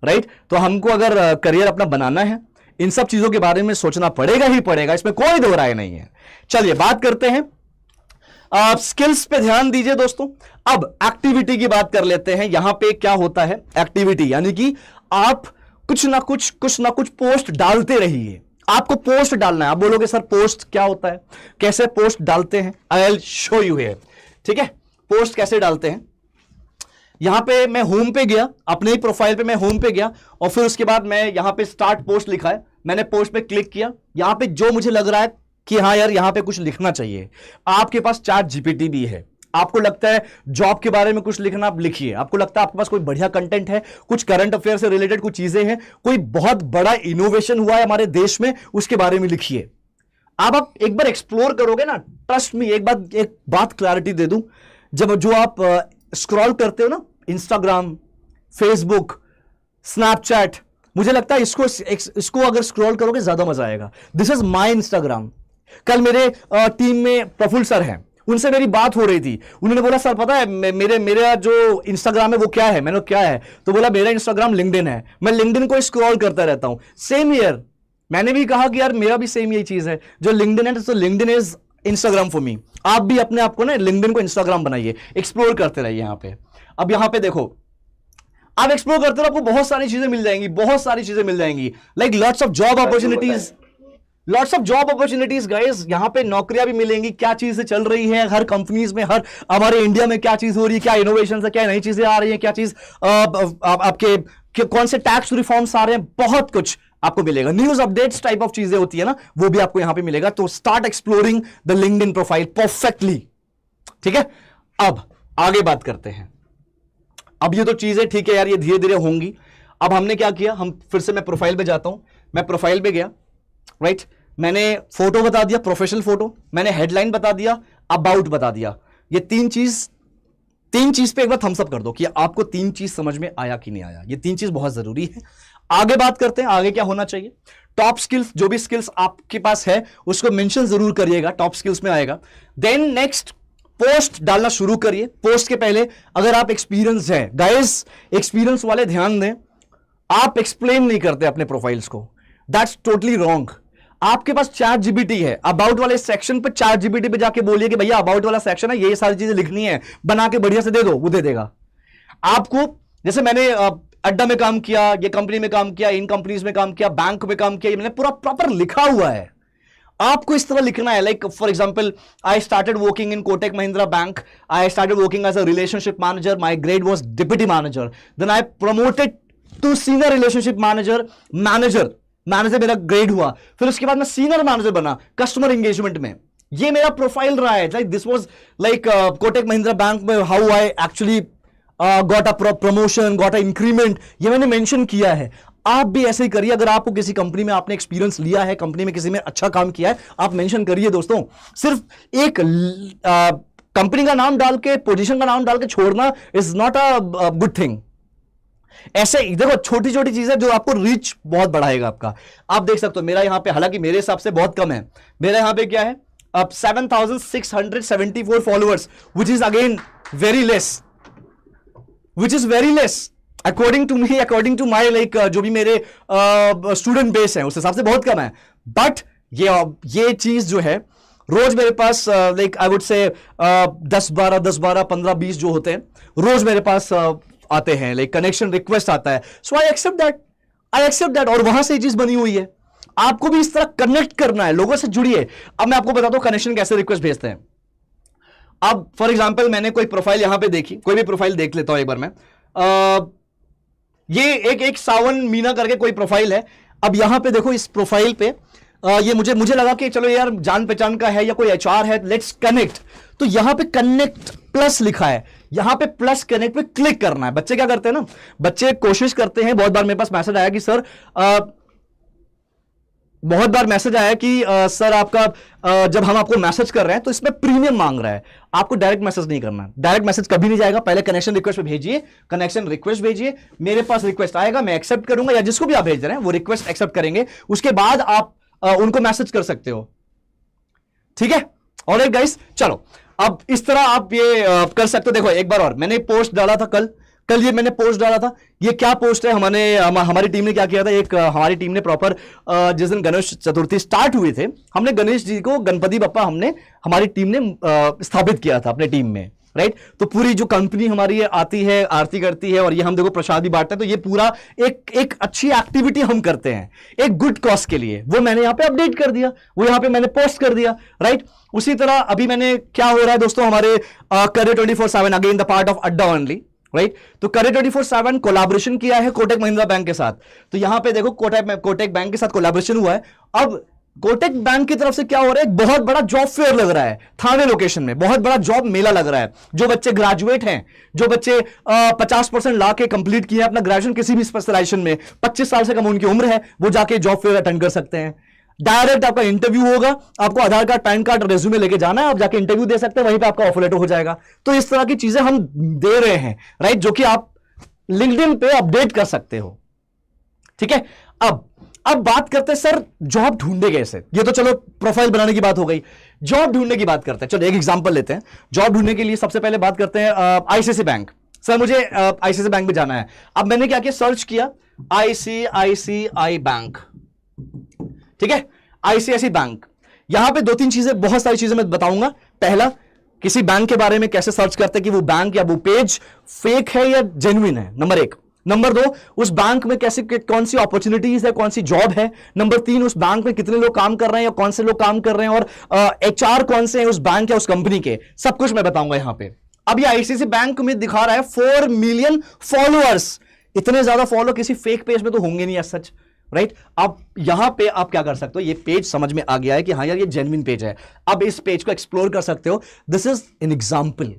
राइट? तो हमको अगर करियर अपना बनाना है, इन सब चीजों के बारे में सोचना पड़ेगा ही पड़ेगा, इसमें कोई दो राय नहीं है। चलिए बात करते हैं स्किल्स पे, ध्यान दीजिए दोस्तों। अब एक्टिविटी की बात कर लेते हैं। यहां पे क्या होता है एक्टिविटी, यानी कि आप कुछ ना कुछ पोस्ट डालते रहिए। आपको पोस्ट डालना है। आप बोलोगे सर पोस्ट क्या होता है, कैसे पोस्ट डालते हैं? I will show you here, ठीक है? पोस्ट कैसे डालते हैं, यहां पे मैं होम पे गया, अपने ही प्रोफाइल पे मैं होम पे गया, और फिर उसके बाद मैं यहां पे स्टार्ट पोस्ट लिखा है, मैंने पोस्ट पे क्लिक किया। यहां पे जो मुझे लग रहा है कि हाँ यार यहां पे कुछ लिखना चाहिए, आपके पास चैट जीपीटी भी है। आपको लगता है जॉब के बारे में कुछ लिखना, आप लिखिए। आपको लगता है आपके पास कोई बढ़िया कंटेंट है, कुछ करंट अफेयर से रिलेटेड कुछ चीजें हैं, कोई बहुत बड़ा इनोवेशन हुआ है हमारे देश में, उसके बारे में लिखिए। आप एक बार एक्सप्लोर करोगे ना, ट्रस्ट मी, एक बात क्लैरिटी दे दूं, जो आप स्क्रॉल करते हो ना, इंस्टाग्राम, फेसबुक, स्नैपचैट, मुझे लगता है इसको अगर स्क्रॉल करोगे ज्यादा मजा आएगा। This is my Instagram. कल मेरे टीम में प्रफुल्ल सर हैं, उनसे मेरी बात हो रही थी। उन्होंने बोला सर पता है मेरा जो इंस्टाग्राम है वो क्या है? मैंने क्या है? तो बोला मेरा इंस्टाग्राम लिंक्डइन है। मैं लिंक्डइन को स्क्रॉल करता रहता हूं। सेम ईयर मैंने भी कहा कि यार मेरा भी सेम यही चीज है, जो लिंक्डइन है, तो LinkedIn is Instagram for me. आप भी अपने आप को ना लिंक्डइन को इंस्टाग्राम बनाइए, एक्सप्लोर करते रहिए यहां पे। अब यहां पे देखो, आप एक्सप्लोर करते रहो, आपको बहुत सारी चीजें मिल जाएंगी, बहुत सारी चीजें मिल जाएंगी, like lots of job opportunities. Lots of job opportunities guys, यहां पे नौकरियां भी मिलेंगी। क्या चीजें चल रही है हर कंपनीज में, हर हमारे इंडिया में क्या चीज हो रही है, क्या इनोवेशन है, क्या नई चीजें आ रही है, क्या चीज आपके कौन से टैक्स रिफॉर्म्स आ रहे हैं, बहुत कुछ आपको मिलेगा। न्यूज अपडेट्स टाइप ऑफ चीजें होती है ना, वो भी आपको यहां पे मिलेगा। तो start exploring the LinkedIn profile perfectly. ठीक है, अब आगे बात करते हैं। अब ये तो चीजें ठीक है यार, ये धीरे धीरे होंगी। अब हमने क्या किया, हम फिर से मैं प्रोफाइल पे जाता हूं। मैं प्रोफाइल पे गया, राइट। मैंने फोटो बता दिया, प्रोफेशनल फोटो, मैंने हेडलाइन बता दिया, अबाउट बता दिया। ये तीन चीज पे एक बार थम्स अप कर दो कि आपको तीन चीज समझ में आया कि नहीं आया। ये तीन चीज बहुत जरूरी है। आगे बात करते हैं, आगे क्या होना चाहिए। टॉप स्किल्स, जो भी स्किल्स आपके पास है उसको मेंशन जरूर करिएगा, टॉप स्किल्स में आएगा। देन नेक्स्ट, पोस्ट डालना शुरू करिए। पोस्ट के पहले अगर आप एक्सपीरियंस है, गाइस एक्सपीरियंस वाले ध्यान दें, आप एक्सप्लेन नहीं करते अपने प्रोफाइल्स को, दैट्स टोटली रॉन्ग। आपके पास चैट जीपीटी है, अबाउट वाले सेक्शन पे चैट जीपीटी पे जाके बोलिए कि भैया अबाउट वाला सेक्शन है, ये सारी चीजें लिखनी है, बना के बढ़िया से दे दो, वो दे देगा आपको। जैसे मैंने अड्डा में काम किया, ये कंपनी में काम किया, इन कंपनीज में काम किया, बैंक में काम किया, मैंने पूरा प्रॉपर लिखा हुआ है। आपको इस तरह लिखना है, like for example, I started working in Kotak Mahindra bank, I started working as a relationship manager, my grade was deputy manager, then I promoted to senior relationship manager, manager मेरा ग्रेड हुआ, फिर उसके बाद मैं सीनियर मैनेजर बना कस्टमर एंगेजमेंट में। ये मेरा प्रोफाइल रहा है। Like this was like Kotak Mahindra bank में how I actually got a promotion, got a increment, ये मैंने मेंशन किया है। आप भी ऐसे ही करिए। अगर आपको किसी कंपनी में आपने एक्सपीरियंस लिया है, कंपनी में किसी में अच्छा काम किया है, आप मेंशन करिए दोस्तों। सिर्फ एक कंपनी का नाम डाल के, पोजीशन का नाम डाल के छोड़ना is not a good thing. ऐसे देखो, छोटी छोटी चीजें जो आपको रीच बहुत बढ़ाएगा आपका। आप देख सकते हो मेरा यहां पे, हालांकि मेरे हिसाब से बहुत कम है, मेरा यहां पे क्या है अब 7674 followers, which is again very less, according to me, according to my like जो भी मेरे स्टूडेंट बेस है उस हिसाब से बहुत कम है। बट ये चीज जो है, रोज मेरे पास लाइक आई वुड से 10-12, 15-20 जो होते हैं रोज मेरे पास आते हैं, लाइक कनेक्शन रिक्वेस्ट आता है। सो आई एक्सेप्ट दैट, और वहां से ये चीज बनी हुई है। आपको भी इस तरह कनेक्ट करना है, लोगों से जुड़िए। अब मैं आपको बताता हूं कनेक्शन कैसे रिक्वेस्ट भेजते हैं। अब फॉर एग्जांपल मैंने कोई प्रोफाइल यहां पे देखी, कोई भी प्रोफाइल देख लेता हूं एक बार मैं। ये एक सावन मीना करके कोई प्रोफाइल है। अब यहां पे देखो, इस प्रोफाइल पे ये मुझे लगा कि चलो यार जान पहचान का है या कोई एचआर है, लेट्स कनेक्ट। तो यहां पे कनेक्ट प्लस लिखा है, यहां पे प्लस कनेक्ट पे क्लिक करना है। बच्चे क्या करते हैं ना, बच्चे कोशिश करते हैं, बहुत बार मेरे पास मैसेज आया कि सर सर आपका जब हम आपको मैसेज कर रहे हैं तो इसमें प्रीमियम मांग रहा है। आपको डायरेक्ट मैसेज नहीं करना, डायरेक्ट मैसेज कभी नहीं जाएगा। पहले कनेक्शन रिक्वेस्ट पे भेजिए, कनेक्शन रिक्वेस्ट भेजिए, मेरे पास रिक्वेस्ट आएगा, मैं एक्सेप्ट करूंगा, या जिसको भी आप भेज रहे हैं वो रिक्वेस्ट एक्सेप्ट करेंगे, उसके बाद आप उनको मैसेज कर सकते हो। ठीक है, ऑलराइट गाइस, चलो अब इस तरह आप ये कर सकते हो। देखो एक बार और, मैंने पोस्ट डाला था कल ये मैंने पोस्ट डाला था। ये क्या पोस्ट है, हमारी टीम ने क्या किया था, हमारी टीम ने प्रॉपर जिस दिन गणेश चतुर्थी स्टार्ट हुए थे, हमने गणेश जी को, गणपति बप्पा हमारी टीम ने स्थापित किया था अपने टीम में, राइट। तो पूरी जो कंपनी हमारी आती है, आरती करती है, और ये हम देखो प्रसाद भी बांटते हैं। तो ये पूरा एक अच्छी एक्टिविटी हम करते हैं एक गुड कॉज के लिए, वो मैंने यहां पे अपडेट कर दिया, वो यहां पे मैंने पोस्ट कर दिया, राइट। उसी तरह अभी मैंने, क्या हो रहा है दोस्तों, हमारे career 24/7 again the part of अड्डा ओनली, राइट। तो करियर 24/7 कोलैबोरेशन किया है कोटक महिंद्रा बैंक के साथ। तो यहां पे देखो कोटक बैंक के साथ कोलैबोरेशन हुआ है। अब कोटक बैंक की तरफ से क्या हो रहा है, एक बहुत बड़ा जॉब फेयर लग रहा है थाने लोकेशन में, बहुत बड़ा जॉब मेला लग रहा है। जो बच्चे ग्रेजुएट हैं, जो बच्चे 50% ला के कंप्लीट किए अपना ग्रेजुएशन किसी भी स्पेशलाइजेशन में, 25 साल से कम उनकी उम्र है, वो जाके जॉब फेयर अटेंड कर सकते हैं। डायरेक्ट आपका इंटरव्यू होगा, आपको आधार कार्ड, पैन कार्ड, रेज्यूमे लेके जाना है, आप जाके इंटरव्यू दे सकते हैं, वहीं पे आपका ऑफर लेटर हो जाएगा। तो इस तरह की चीजें हम दे रहे हैं, राइट, जो कि आप लिंक्डइन पे अपडेट कर सकते हो। ठीक है, अब बात करते हैं सर जॉब ढूंढे कैसे। ये तो चलो प्रोफाइल बनाने की बात हो गई, जॉब ढूंढने की बात करते हैं। चलो एक एग्जांपल लेते हैं। जॉब ढूंढने के लिए सबसे पहले बात करते हैं आईसीआईसीआई बैंक। सर मुझे आईसीआईसीआई बैंक में जाना है। अब मैंने क्या किया, सर्च किया आईसीआईसीआई बैंक, ठीक है, आईसीआईसीआई बैंक। यहां पे 2-3 चीजें, बहुत सारी चीजें मैं बताऊंगा। पहला, किसी बैंक के बारे में कैसे सर्च करते हैं कि वो बैंक या वो पेज फेक है या जेन्युइन है, नंबर 1। नंबर 2, उस बैंक में कैसे कौन सी अपॉर्चुनिटीज है, कौन सी जॉब है। नंबर 3, उस बैंक में कितने लोग काम कर रहे हैं या कौन से लोग काम कर रहे हैं, और एचआर कौन से हैं उस बैंक या उस कंपनी के, सब कुछ मैं बताऊंगा यहां पे। अब ये आईसीआईसीआई बैंक में दिखा रहा है 4 मिलियन फॉलोअर्स। इतने ज्यादा फॉलो किसी फेक पेज में तो होंगे नहीं, सच, राइट। अब यहां पे आप क्या कर सकते हो, ये पेज समझ में आ गया है कि हाँ यार ये जेन्युइन पेज है, अब इस पेज को एक्सप्लोर कर सकते हो। This is an example.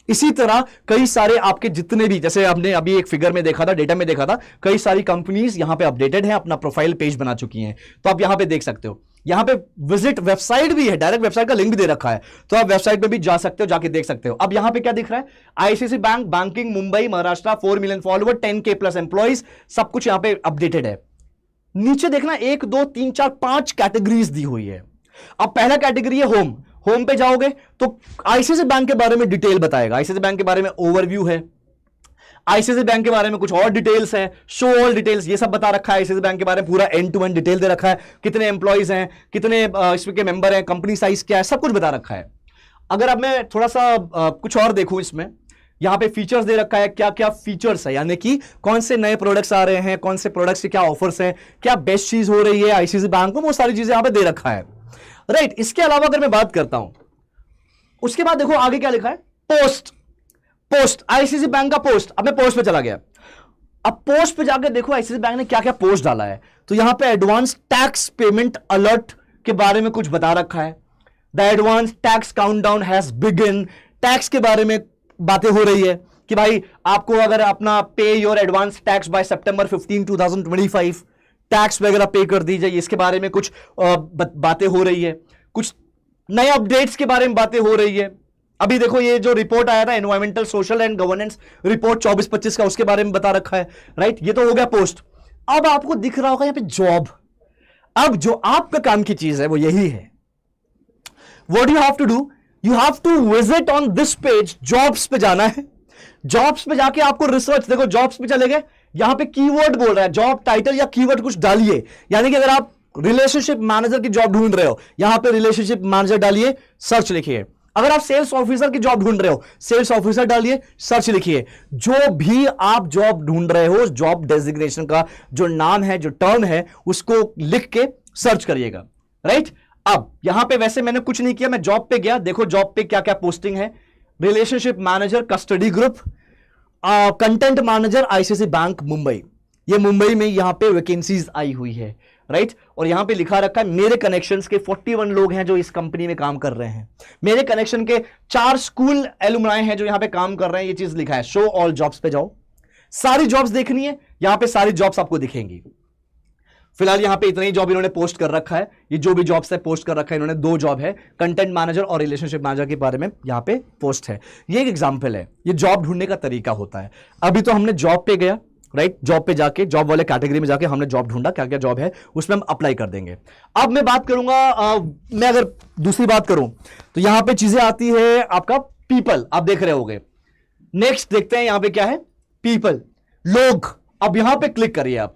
इसी तरह कई सारे आपके जितने भी, जैसे आपने अभी एक फिगर में देखा था, डेटा में देखा था, कई सारी कंपनीज यहां पे अपडेटेड हैं, अपना प्रोफाइल पेज बना चुकी हैं, तो आप यहां पे देख सकते हो। यहां पे विजिट वेबसाइट भी है, डायरेक्ट वेबसाइट का लिंक भी दे रखा है, तो आप वेबसाइट पे भी जा सकते हो, जाके देख सकते हो। अब यहां पे क्या दिख रहा है, ICICI bank banking Mumbai Maharashtra, 4 million follower, 10K plus employees, सब कुछ यहां पे अपडेटेड है। नीचे देखना 1 2 3 4 5 कैटेगरीज दी हुई है। अब पहला कैटेगरी है होम। होम पे जाओगे तो आईसीआईसीआई बैंक के बारे में डिटेल बताएगा, आईसीआईसीआई बैंक के बारे में ओवरव्यू है, आईसीआईसीआई बैंक के बारे में कुछ और डिटेल्स है, शो ऑल डिटेल्स, ये सब बता रखा है। आईसीआईसीआई बैंक के बारे में पूरा एंड टू एंड डिटेल दे रखा है, कितने एम्प्लॉइज हैं, कितने इसके मेंबर हैं, कंपनी साइज क्या है, सब कुछ बता रखा है। अगर अब मैं थोड़ा सा कुछ और देखूं, इसमें यहां पे फीचर्स दे रखा है, क्या क्या फीचर्स है, यानी कि कौन से नए प्रोडक्ट्स आ रहे हैं, कौन से प्रोडक्ट्स के क्या ऑफर्स हैं, क्या बेस्ट चीज हो रही है आईसीआईसीआई बैंक में, वो सारी चीजें यहां पे दे रखा है, राइट। इसके अलावा अगर मैं बात करता हूं, उसके बाद देखो आगे क्या लिखा है, पोस्ट। पोस्ट आईसीआईसीआई बैंक का पोस्ट। अब मैं पोस्ट पे चला गया, अब पोस्ट पे जाकर देखो आईसीआईसीआई बैंक ने क्या क्या पोस्ट डाला है। तो यहां पे एडवांस टैक्स पेमेंट अलर्ट के बारे में कुछ बता रखा है। The advance tax countdown has begin. Tax के बारे में बातें हो रही है कि भाई आपको अगर अपना पे your advance tax bye September 15, 2025 tax वगैरह पे कर दी जाए, इसके बारे में कुछ बातें हो रही है। कुछ नए अपडेट्स के बारे में बातें हो रही है। अभी देखो ये जो रिपोर्ट आया था environmental social and governance report 24-25 का, उसके बारे में बता रखा है, राइट। ये तो हो गया पोस्ट। अब आपको दिख रहा होगा यहां पे जॉब। अब जो आपका काम की चीज है वो यही है, what you have to do, you have to visit on this page. Jobs पे जाना है, जॉब्स पे जाके आपको रिसर्च, देखो जॉब्स पे चले गए, यहां पे कीवर्ड बोल रहा है, जॉब टाइटल या कीवर्ड कुछ डालिए। यानी कि अगर आप रिलेशनशिप मैनेजर की जॉब ढूंढ रहे हो, यहां पे रिलेशनशिप मैनेजर डालिए, सर्च लिखिए। अगर आप सेल्स ऑफिसर की जॉब ढूंढ रहे हो, सेल्स ऑफिसर डालिए, सर्च लिखिए। जो भी आप जॉब ढूंढ रहे हो, जॉब डेजिग्नेशन का जो नाम है, जो टर्म है, उसको लिख के सर्च करिएगा, राइट। अब यहां पे वैसे मैंने कुछ नहीं किया, मैं जॉब पे गया, देखो जॉब पे क्या क्या पोस्टिंग है। Relationship manager custody group, content manager ICICI bank Mumbai, ये मुंबई में यहां पे वैकेंसीज आई हुई है, राइट। और यहां पे लिखा रखा है मेरे कनेक्शंस के 41 लोग हैं जो इस कंपनी में काम कर रहे हैं। मेरे कनेक्शन के 4 स्कूल एलुमनाई हैं जो यहां पे काम कर रहे हैं, ये चीज लिखा है। शो ऑल जॉब्स पे जाओ, सारी जॉब्स देखनी है, यहां पे सारी जॉब्स आपको दिखेंगी। फिलहाल यहां पे इतने ही जॉब इन्होंने पोस्ट कर रखा है। ये जो भी जॉब्स है पोस्ट कर रखा है इन्होंने, 2 जॉब है, कंटेंट मैनेजर और रिलेशनशिप मैनेजर के बारे में यहां पे पोस्ट है। ये एक एग्जांपल है, ये जॉब ढूंढने का तरीका होता है। अभी तो हमने जॉब पे गया, राइट, जॉब पे जाके जॉब वाले कैटेगरी में जाके हमने जॉब ढूंढा, क्या क्या जॉब है उसमें हम अप्लाई कर देंगे। अब मैं बात करूंगा, मैं अगर दूसरी बात करूं तो यहां पे चीजें आती है आपका पीपल, आप देख रहे होगे। नेक्स्ट देखते हैं यहां पे क्या है, पीपल, लोग। अब यहां पे क्लिक करिए आप,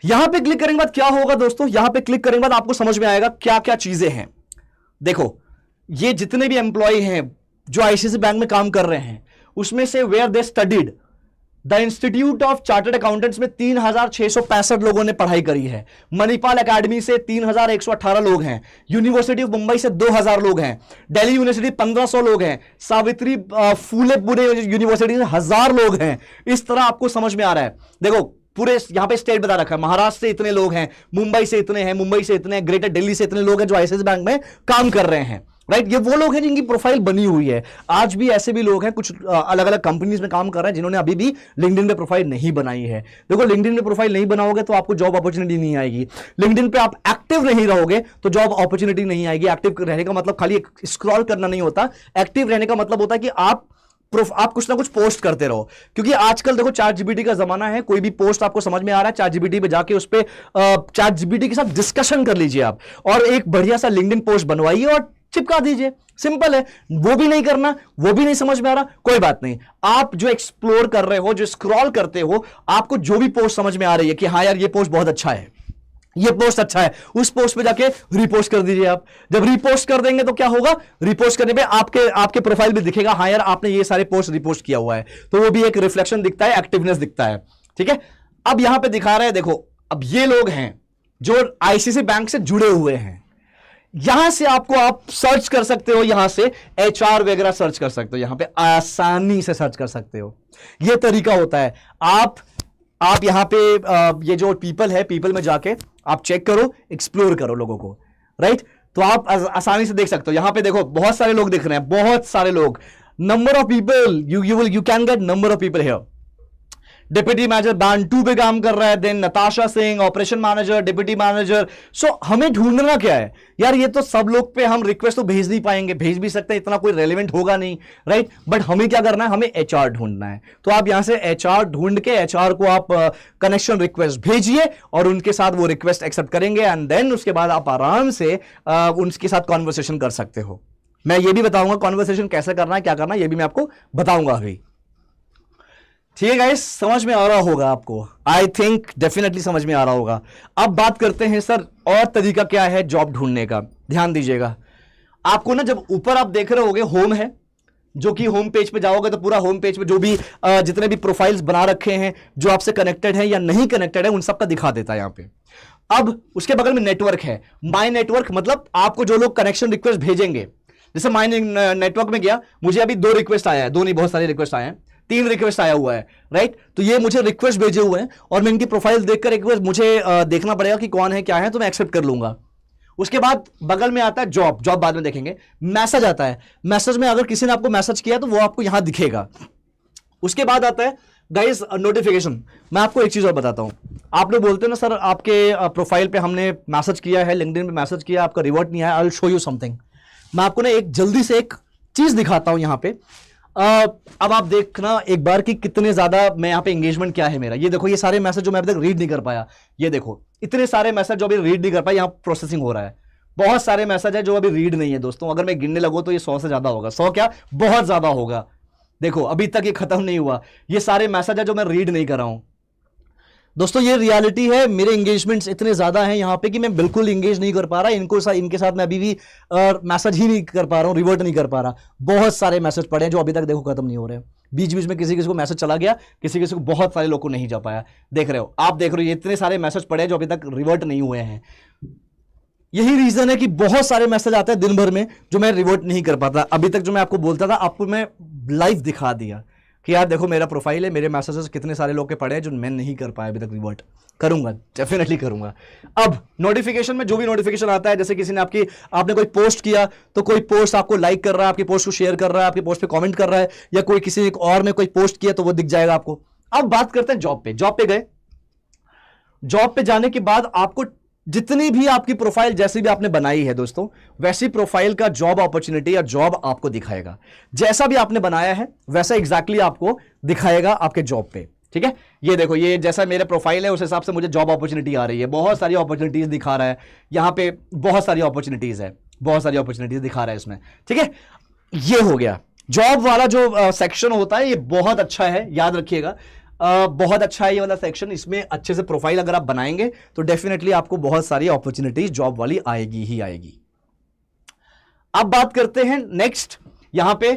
यहां पे क्लिक करने के बाद क्या होगा दोस्तों, यहां पे क्लिक करने के बाद आपको समझ में आएगा क्या क्या चीजें हैं। देखो ये जितने भी एम्प्लॉय हैं जो आईसीआईसीआई बैंक में काम कर रहे हैं, उसमें से where they studied, the institute of chartered accountants में 3665 लोगों ने पढ़ाई करी है। मणिपाल एकेडमी से 3118 लोग हैं। यूनिवर्सिटी ऑफ मुंबई से 2000 लोग हैं। दिल्ली यूनिवर्सिटी 1500 लोग हैं। सावित्री फूले पुणे यूनिवर्सिटी से 1000 लोग हैं। इस तरह आपको समझ में आ रहा है। देखो पूरे यहां पे स्टेट बता रखा है, महाराष्ट्र से इतने लोग हैं, मुंबई से इतने हैं, मुंबई से इतने हैं, ग्रेटर दिल्ली से इतने लोग हैं जो आईसीआईसीआई बैंक में काम कर रहे हैं, राइट। ये वो लोग हैं जिनकी प्रोफाइल बनी हुई है। आज भी ऐसे भी लोग हैं, कुछ अलग अलग कंपनीज में काम कर रहे हैं जिन्होंने अभी भी लिंक्डइन पे प्रोफाइल नहीं बनाई है। देखो लिंक्डइन पे प्रोफाइल नहीं बनाओगे तो आपको जॉब अपॉर्चुनिटी नहीं आएगी। लिंक्डइन पे आप एक्टिव नहीं रहोगे तो जॉब अपॉर्चुनिटी नहीं आएगी। एक्टिव रहने का मतलब खाली स्क्रॉल करना नहीं होता, एक्टिव रहने का मतलब होता है कि आप कुछ ना कुछ पोस्ट करते रहो। क्योंकि आजकल देखो चैट जीपीटी का जमाना है, कोई भी पोस्ट आपको समझ में आ रहा है, चैट जीपीटी पे जाके उस पे चैट जीपीटी के साथ डिस्कशन कर लीजिए आप, और एक बढ़िया सा लिंक्डइन पोस्ट बनवाइए और चिपका दीजिए। सिंपल है। वो भी नहीं करना, वो भी नहीं समझ में आ रहा, कोई बात नहीं। आप जो एक्सप्लोर कर रहे हो, जो स्क्रॉल करते हो, आपको जो भी पोस्ट समझ में आ रही है कि हाँ यार ये पोस्ट बहुत अच्छा है, ये पोस्ट अच्छा है, उस पोस्ट पे जाके रिपोस्ट कर दीजिए आप। जब रिपोस्ट कर देंगे तो क्या होगा, रिपोस्ट करने पे आपके आपके प्रोफाइल भी दिखेगा, हाँ यार आपने ये सारे पोस्ट रिपोस्ट किया हुआ है, तो वो भी एक रिफ्लेक्शन दिखता है, एक्टिवनेस दिखता है। ठीक है, अब यहां पे दिखा रहे हैं, देखो अब ये लोग हैं जो आईसीआईसीआई बैंक से जुड़े हुए हैं, यहां से आपको आप सर्च कर सकते हो, यहां से एचआर वगैरह सर्च कर सकते हो, यहां पे आसानी से सर्च कर सकते हो। यह तरीका होता है। आप यहां पे ये जो पीपल है, पीपल में जाके आप चेक करो, एक्सप्लोर करो लोगों को, राइट। तो आप आसानी से देख सकते हो। यहां पे देखो बहुत सारे लोग दिख रहे हैं, बहुत सारे लोग, number of people, you can get number of people here. Deputy manager band 2 पे काम कर रहा है, then Natasha Singh operation manager, deputy manager. So हमें ढूंढना क्या है यार, ये तो सब लोग पे हम रिक्वेस्ट तो भेज नहीं पाएंगे, भेज भी सकते हैं, इतना कोई रेलेवेंट होगा नहीं, राइट। बट हमें क्या करना है, हमें एचआर ढूंढना है। तो आप यहां से एचआर ढूंढ के एचआर को आप कनेक्शन रिक्वेस्ट भेजिए और उनके साथ वो रिक्वेस्ट एक्सेप्ट करेंगे, एंड देन उसके बाद आप आराम से उनके साथ कॉन्वर्सेशन कर सकते हो। मैं ये भी बताऊंगा कॉन्वर्सेशन कैसे करना है, क्या करना है, ये भी मैं आपको बताऊंगा अभी। ठीक है गाइस, समझ में आ रहा होगा आपको, आई थिंक डेफिनेटली समझ में आ रहा होगा। अब बात करते हैं सर और तरीका क्या है जॉब ढूंढने का। ध्यान दीजिएगा, आपको ना जब ऊपर आप देख रहे होगे होम है, जो कि होम पेज पे जाओगे तो पूरा होम पेज पे जो भी जितने भी प्रोफाइल्स बना रखे हैं, जो आपसे कनेक्टेड है या नहीं कनेक्टेड है, उन सबका दिखा देता है यहां पे। अब उसके बगल में नेटवर्क है, माई नेटवर्क, मतलब आपको जो लोग कनेक्शन रिक्वेस्ट भेजेंगे। जैसे माई नेटवर्क में गया, मुझे अभी 2 रिक्वेस्ट आया है, 2 नहीं बहुत सारे रिक्वेस्ट आए हैं, 3 रिक्वेस्ट आया हुआ है, राइट। तो ये मुझे रिक्वेस्ट भेजे हुए हैं और मैं इनकी प्रोफाइल देखकर एक बार मुझे देखना पड़ेगा कि कौन है क्या है, तो मैं एक्सेप्ट कर लूंगा। उसके बाद बगल में आता है जॉब, जॉब बाद में देखेंगे। मैसेज आता है, मैसेज में अगर किसी ने आपको मैसेज किया तो वो आपको यहां दिखेगा। उसके बाद आता है गाइस नोटिफिकेशन। मैं आपको एक चीज और बताता हूं, आप लोग बोलते हो ना सर आपके प्रोफाइल पे हमने मैसेज किया है, लिंक्डइन पे मैसेज किया, आपका रिवर्ट नहीं आया, I will show you something. मैं आपको ना एक जल्दी से एक चीज दिखाता हूं यहां पे। अब आप देखना एक बार कि कितने ज्यादा मैं यहां पे एंगेजमेंट क्या है मेरा। ये देखो, ये सारे मैसेज जो मैं अभी तक रीड नहीं कर पाया, ये देखो इतने सारे मैसेज जो अभी रीड नहीं कर पाया, यहां प्रोसेसिंग हो रहा है। बहुत सारे मैसेज है जो अभी रीड नहीं है दोस्तों, अगर मैं गिनने लगूं तो ये 100 से ज्यादा होगा, 100 क्या बहुत ज्यादा होगा। देखो अभी तक ये खत्म नहीं हुआ, ये सारे मैसेज है जो मैं रीड नहीं कर रहा हूं दोस्तों। ये रियलिटी है, मेरे एंगेजमेंट्स इतने ज्यादा हैं यहां पे कि मैं बिल्कुल एंगेज नहीं कर पा रहा इनके साथ मैं अभी भी मैसेज ही नहीं कर पा रहा हूं, रिवर्ट नहीं कर पा रहा। बहुत सारे मैसेज पड़े हैं जो अभी तक देखो खत्म नहीं हो रहे। बीच बीच में किसी किसी को मैसेज चला गया, किसी किसी को, बहुत सारे लोग को नहीं जा पाया। देख रहे हो, आप देख रहे हो, ये इतने सारे मैसेज पड़े हैं जो अभी तक रिवर्ट नहीं हुए हैं। यही रीजन है कि बहुत सारे मैसेज आते हैं दिन भर में जो मैं रिवर्ट नहीं कर पाता। अभी तक जो मैं आपको बोलता था, आपको मैं लाइव दिखा दिया कि यार देखो मेरा प्रोफाइल है, मेरे मैसेजेस कितने सारे लोग के पड़े हैं जो मैं नहीं कर पाया अभी तक रिवर्ट। करूंगा, डेफिनेटली करूंगा। अब नोटिफिकेशन में जो भी नोटिफिकेशन आता है, जैसे किसी ने आपने कोई पोस्ट किया, तो कोई पोस्ट आपको लाइक कर रहा है, आपकी पोस्ट को शेयर कर रहा है, आपकी पोस्ट पे कमेंट कर रहा है, या कोई किसी एक और में कोई पोस्ट किया तो वो दिख जाएगा आपको। अब बात करते हैं जॉब पे। जॉब पे गए, जॉब पे जाने के बाद आपको जितनी भी आपकी प्रोफाइल जैसी भी आपने बनाई है दोस्तों, वैसी प्रोफाइल का जॉब अपॉर्चुनिटी या जॉब आपको दिखाएगा। जैसा भी आपने बनाया है वैसा एग्जैक्टली आपको दिखाएगा आपके जॉब पे। ठीक है, ये देखो, ये जैसा मेरा प्रोफाइल है उस हिसाब से मुझे जॉब अपॉर्चुनिटी आ रही है। बहुत सारी अपॉर्चुनिटीज दिखा रहा है यहां पे, बहुत सारी अपॉर्चुनिटीज है, बहुत सारी अपॉर्चुनिटीज दिखा रहा है इसमें। ठीक है, ये हो गया जॉब वाला जो सेक्शन होता है, ये बहुत अच्छा है, याद रखिएगा। बहुत अच्छा है ये वाला सेक्शन। इसमें अच्छे से प्रोफाइल अगर आप बनाएंगे तो डेफिनेटली आपको बहुत सारी अपॉर्चुनिटीज जॉब वाली आएगी ही आएगी। अब बात करते हैं नेक्स्ट यहां पे।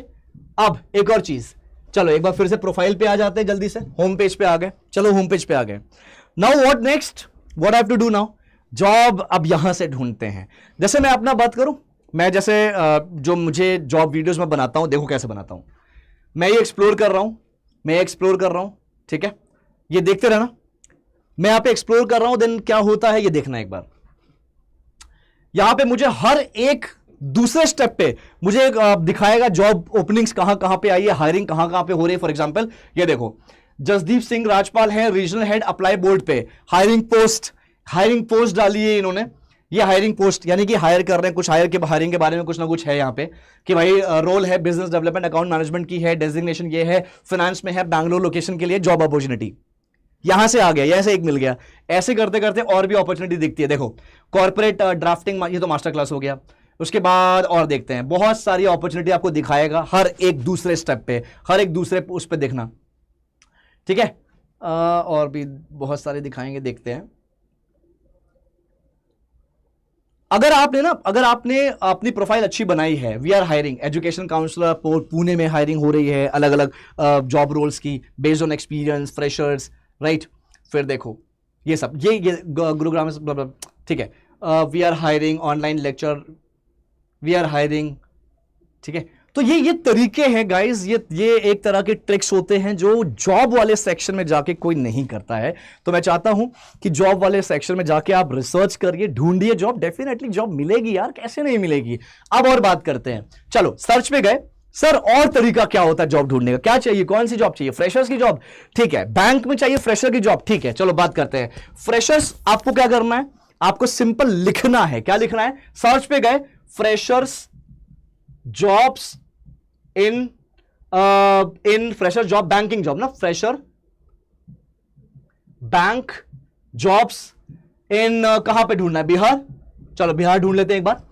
अब एक और चीज, चलो एक बार फिर से प्रोफाइल पे आ जाते हैं, जल्दी से होम पेज पे आ गए। चलो होम पेज पे आ गए। Now what next, what I have to do now, job अब यहां से ढूंढते हैं। जैसे मैं अपना बात करूं, मैं जैसे जो मुझे जॉब वीडियोस में बनाता हूं, देखो कैसे बनाता हूं। मैं ये एक्सप्लोर कर रहा हूं, ठीक है, ये देखते रहना। मैं यहां पे एक्सप्लोर कर रहा हूं, देन क्या होता है ये देखना एक बार। यहां पे मुझे हर एक दूसरे स्टेप पे मुझे दिखाएगा जॉब ओपनिंग्स कहां कहां पे आई है, हायरिंग कहां कहां पे हो रही है। फॉर एग्जांपल ये देखो, जसदीप सिंह राजपाल है रीजनल हेड अप्लाई बोर्ड पे, हायरिंग पोस्ट डाली है इन्होंने। ये हायरिंग पोस्ट यानी कि हायर कर रहे हैं, कुछ हायरिंग के बारे में कुछ ना कुछ है यहाँ पे कि भाई रोल है बिजनेस डेवलपमेंट अकाउंट मैनेजमेंट की है, डेजिग्नेशन ये है, फाइनेंस में है, बैंगलोर लोकेशन के लिए जॉब अपॉर्चुनिटी। यहां से आ गया, यहां से एक मिल गया। ऐसे करते करते और भी अपॉर्चुनिटी दिखती है। देखो कॉर्पोरेट ड्राफ्टिंग, ये तो मास्टर क्लास हो गया। उसके बाद और देखते हैं, बहुत सारी अपॉर्चुनिटी आपको दिखाएगा हर एक दूसरे स्टेप पे, हर एक दूसरे उस पर देखना। ठीक है, और भी बहुत सारे दिखाएंगे, देखते हैं। अगर आपने अपनी प्रोफाइल अच्छी बनाई है, we are hiring education counsellor, Pune में हायरिंग हो रही है अलग अलग जॉब रोल्स की based on experience, freshers, right. फिर देखो ये सब ये गुरुग्राम, ठीक है, we are hiring online lecture, we are hiring, ठीक है। तो ये तरीके हैं गाइस, ये एक तरह के ट्रिक्स होते हैं जो जॉब वाले सेक्शन में जाके कोई नहीं करता है। तो मैं चाहता हूं कि जॉब वाले सेक्शन में जाके आप रिसर्च करिए, ढूंढिए जॉब, डेफिनेटली जॉब मिलेगी यार, कैसे नहीं मिलेगी। अब और बात करते हैं, चलो सर्च पे गए, सर और तरीका क्या होता है जॉब ढूंढने का, क्या चाहिए, कौन सी जॉब चाहिए, फ्रेशर्स की जॉब, ठीक है, बैंक में चाहिए फ्रेशर की जॉब, ठीक है, चलो बात करते हैं। फ्रेशर्स आपको क्या करना है, आपको सिंपल लिखना है, क्या लिखना है, सर्च पे गए, freshers jobs in fresher job, banking job ना, फ्रेशर बैंक जॉब्स इन कहां पे ढूंढना है, बिहार, चलो बिहार ढूंढ लेते हैं एक बार।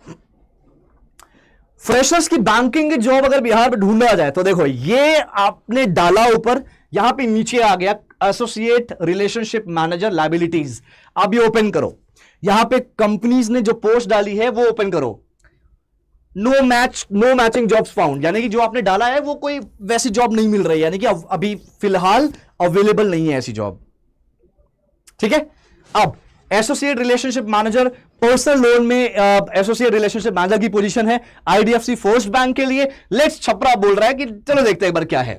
फ्रेशर्स की बैंकिंग की जॉब अगर बिहार में ढूंढा जाए तो देखो ये आपने डाला ऊपर, यहां पे नीचे आ गया एसोसिएट रिलेशनशिप मैनेजर लायबिलिटीज। अब ये ओपन करो, यहां पे कंपनीज ने जो पोस्ट डाली है वो ओपन करो, नो मैचिंग जॉब्स फाउंड, यानी कि जो आपने डाला है वो कोई वैसी जॉब नहीं मिल रही, यानी कि अभी फिलहाल अवेलेबल नहीं है ऐसी जॉब, ठीक है। अब associate relationship manager, personal loan में एसोसिएट रिलेशनशिप मैनेजर की पोजीशन है आईडीएफसी फर्स्ट बैंक के लिए। लेट्स छपरा बोल रहा है कि चलो देखते हैं एक बार क्या है।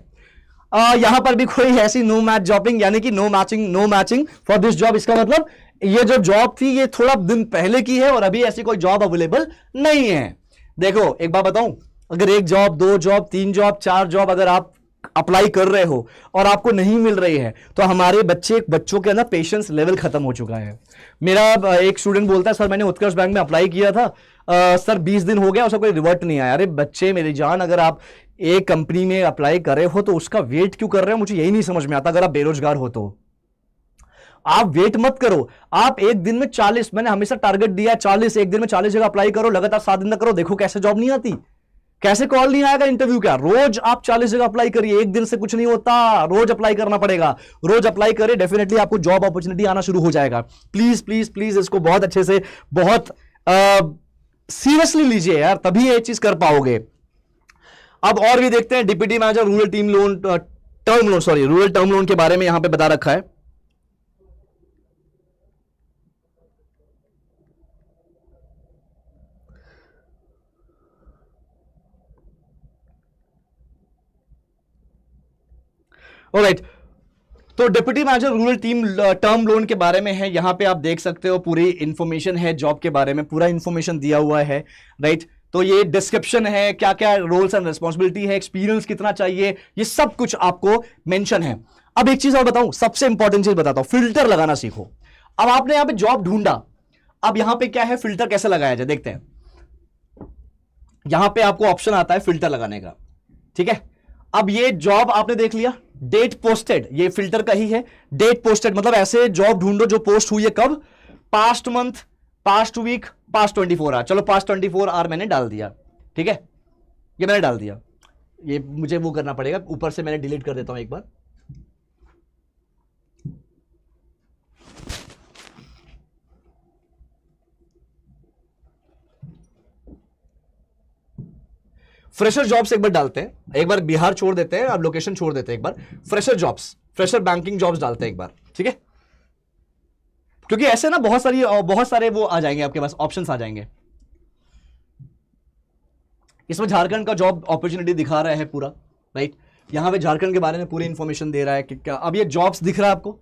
यहां पर भी कोई ऐसी नो मैच जॉबिंग, यानी कि no matching for this job. इसका मतलब ये जो जॉब थी ये थोड़ा दिन पहले की है और अभी ऐसी कोई जॉब अवेलेबल नहीं है। देखो एक बात बताऊं, अगर एक जॉब, दो जॉब, तीन जॉब, चार जॉब अगर आप अप्लाई कर रहे हो और आपको नहीं मिल रही है तो हमारे बच्चों के अंदर पेशेंस लेवल खत्म हो चुका है। मेरा एक स्टूडेंट बोलता है, सर मैंने उत्कर्ष बैंक में अप्लाई किया था, सर 20 दिन हो गया, उसका कोई रिवर्ट नहीं आया। अरे बच्चे मेरी जान, अगर आप एक कंपनी में अप्लाई कर रहे हो तो उसका वेट क्यों कर रहे हो, मुझे यही नहीं समझ में आता। अगर आप बेरोजगार हो तो आप वेट मत करो, आप एक दिन में 40, मैंने हमेशा टारगेट दिया 40, एक दिन में 40 जगह अप्लाई करो, लगातार 7 दिन तक करो, देखो कैसे जॉब नहीं आती, कैसे कॉल नहीं आएगा इंटरव्यू का। रोज आप 40 जगह अप्लाई करिए, एक दिन से कुछ नहीं होता, रोज अप्लाई करना पड़ेगा, रोज अप्लाई करिए, डेफिनेटली आपको जॉब अपॉर्चुनिटी आना शुरू हो जाएगा। प्लीज प्लीज प्लीज इसको बहुत अच्छे से, बहुत सीरियसली लीजिए यार, तभी ये चीज कर पाओगे। अब और भी देखते हैं, deputy manager rural term loan के बारे में यहां पे बता रखा है। ऑलराइट, तो deputy manager rural term loan के बारे में है, यहां पे आप देख सकते हो पूरी इंफॉर्मेशन है जॉब के बारे में, पूरा इंफॉर्मेशन दिया हुआ है, राइट। तो ये डिस्क्रिप्शन है, क्या क्या रोल्स एंड रिस्पॉन्सिबिलिटी है, एक्सपीरियंस कितना चाहिए, ये सब कुछ आपको मेंशन है। अब एक चीज और बताऊं, सबसे इंपॉर्टेंट चीज बताता हूं, फिल्टर लगाना सीखो। अब आपने यहां पे जॉब ढूंढा, अब यहां पे क्या है, फिल्टर कैसे लगाया जाए देखते हैं। यहां पे आपको ऑप्शन आता है फिल्टर लगाने का, ठीक है। अब ये जॉब आपने देख लिया, डेट पोस्टेड, ये फिल्टर का ही है, डेट पोस्टेड मतलब ऐसे जॉब ढूंढो जो पोस्ट हुई है कब, past month, past week, past 24 hour. चलो पास्ट 24 आवर मैंने डाल दिया, ठीक है, ये मैंने डाल दिया, ये मुझे वो करना पड़ेगा, ऊपर से मैंने डिलीट कर देता हूं एक बार। फ्रेशर जॉब्स एक बार डालते हैं, एक बार बिहार छोड़ देते हैं, अब लोकेशन छोड़ देते हैं एक बार, fresher jobs, fresher banking jobs डालते हैं एक बार, ठीक है, क्योंकि ऐसे ना बहुत सारे वो आ जाएंगे आपके पास, ऑप्शंस आ जाएंगे। इसमें झारखंड का जॉब अपॉर्चुनिटी दिखा रहा है पूरा, राइट, यहां पे झारखंड के बारे में पूरी इंफॉर्मेशन दे रहा है कि क्या। अब ये जॉब्स दिख रहा है आपको,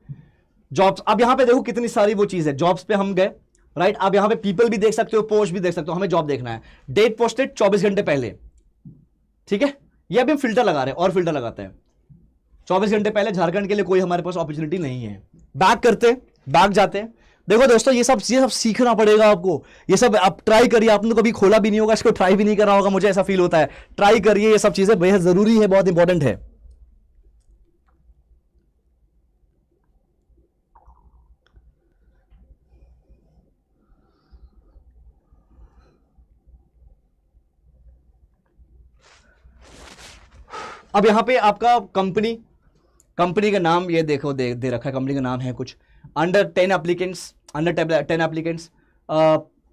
जॉब्स, अब यहां पे देखो कितनी सारी वो चीज है, जॉब्स पे हम गए, राइट। आप यहां पे पीपल भी देख सकते हो, पोस्ट भी देख सकते हो, हमें जॉब देखना है, डेट पोस्टेड 24 घंटे पहले, ठीक है। ये अभी हम फिल्टर लगा रहे हैं और फिल्टर लगाते हैं, 24 घंटे पहले झारखंड के लिए कोई हमारे पास अपॉर्चुनिटी नहीं है। बैक करते हैं, बैक जाते हैं, देखो दोस्तों ये सब सीखना पड़ेगा आपको, ये सब आप ट्राई करिए, आपने कभी खोला भी नहीं होगा, इसको ट्राई भी नहीं करना होगा, मुझे ऐसा फील होता है। ट्राई करिए, ये सब चीजें बेहद जरूरी है, बहुत इंपॉर्टेंट है। अब यहां पे आपका कंपनी का नाम ये देखो, दे रखा है, कंपनी का नाम है कुछ, अंडर 10 एप्लीकेंट्स,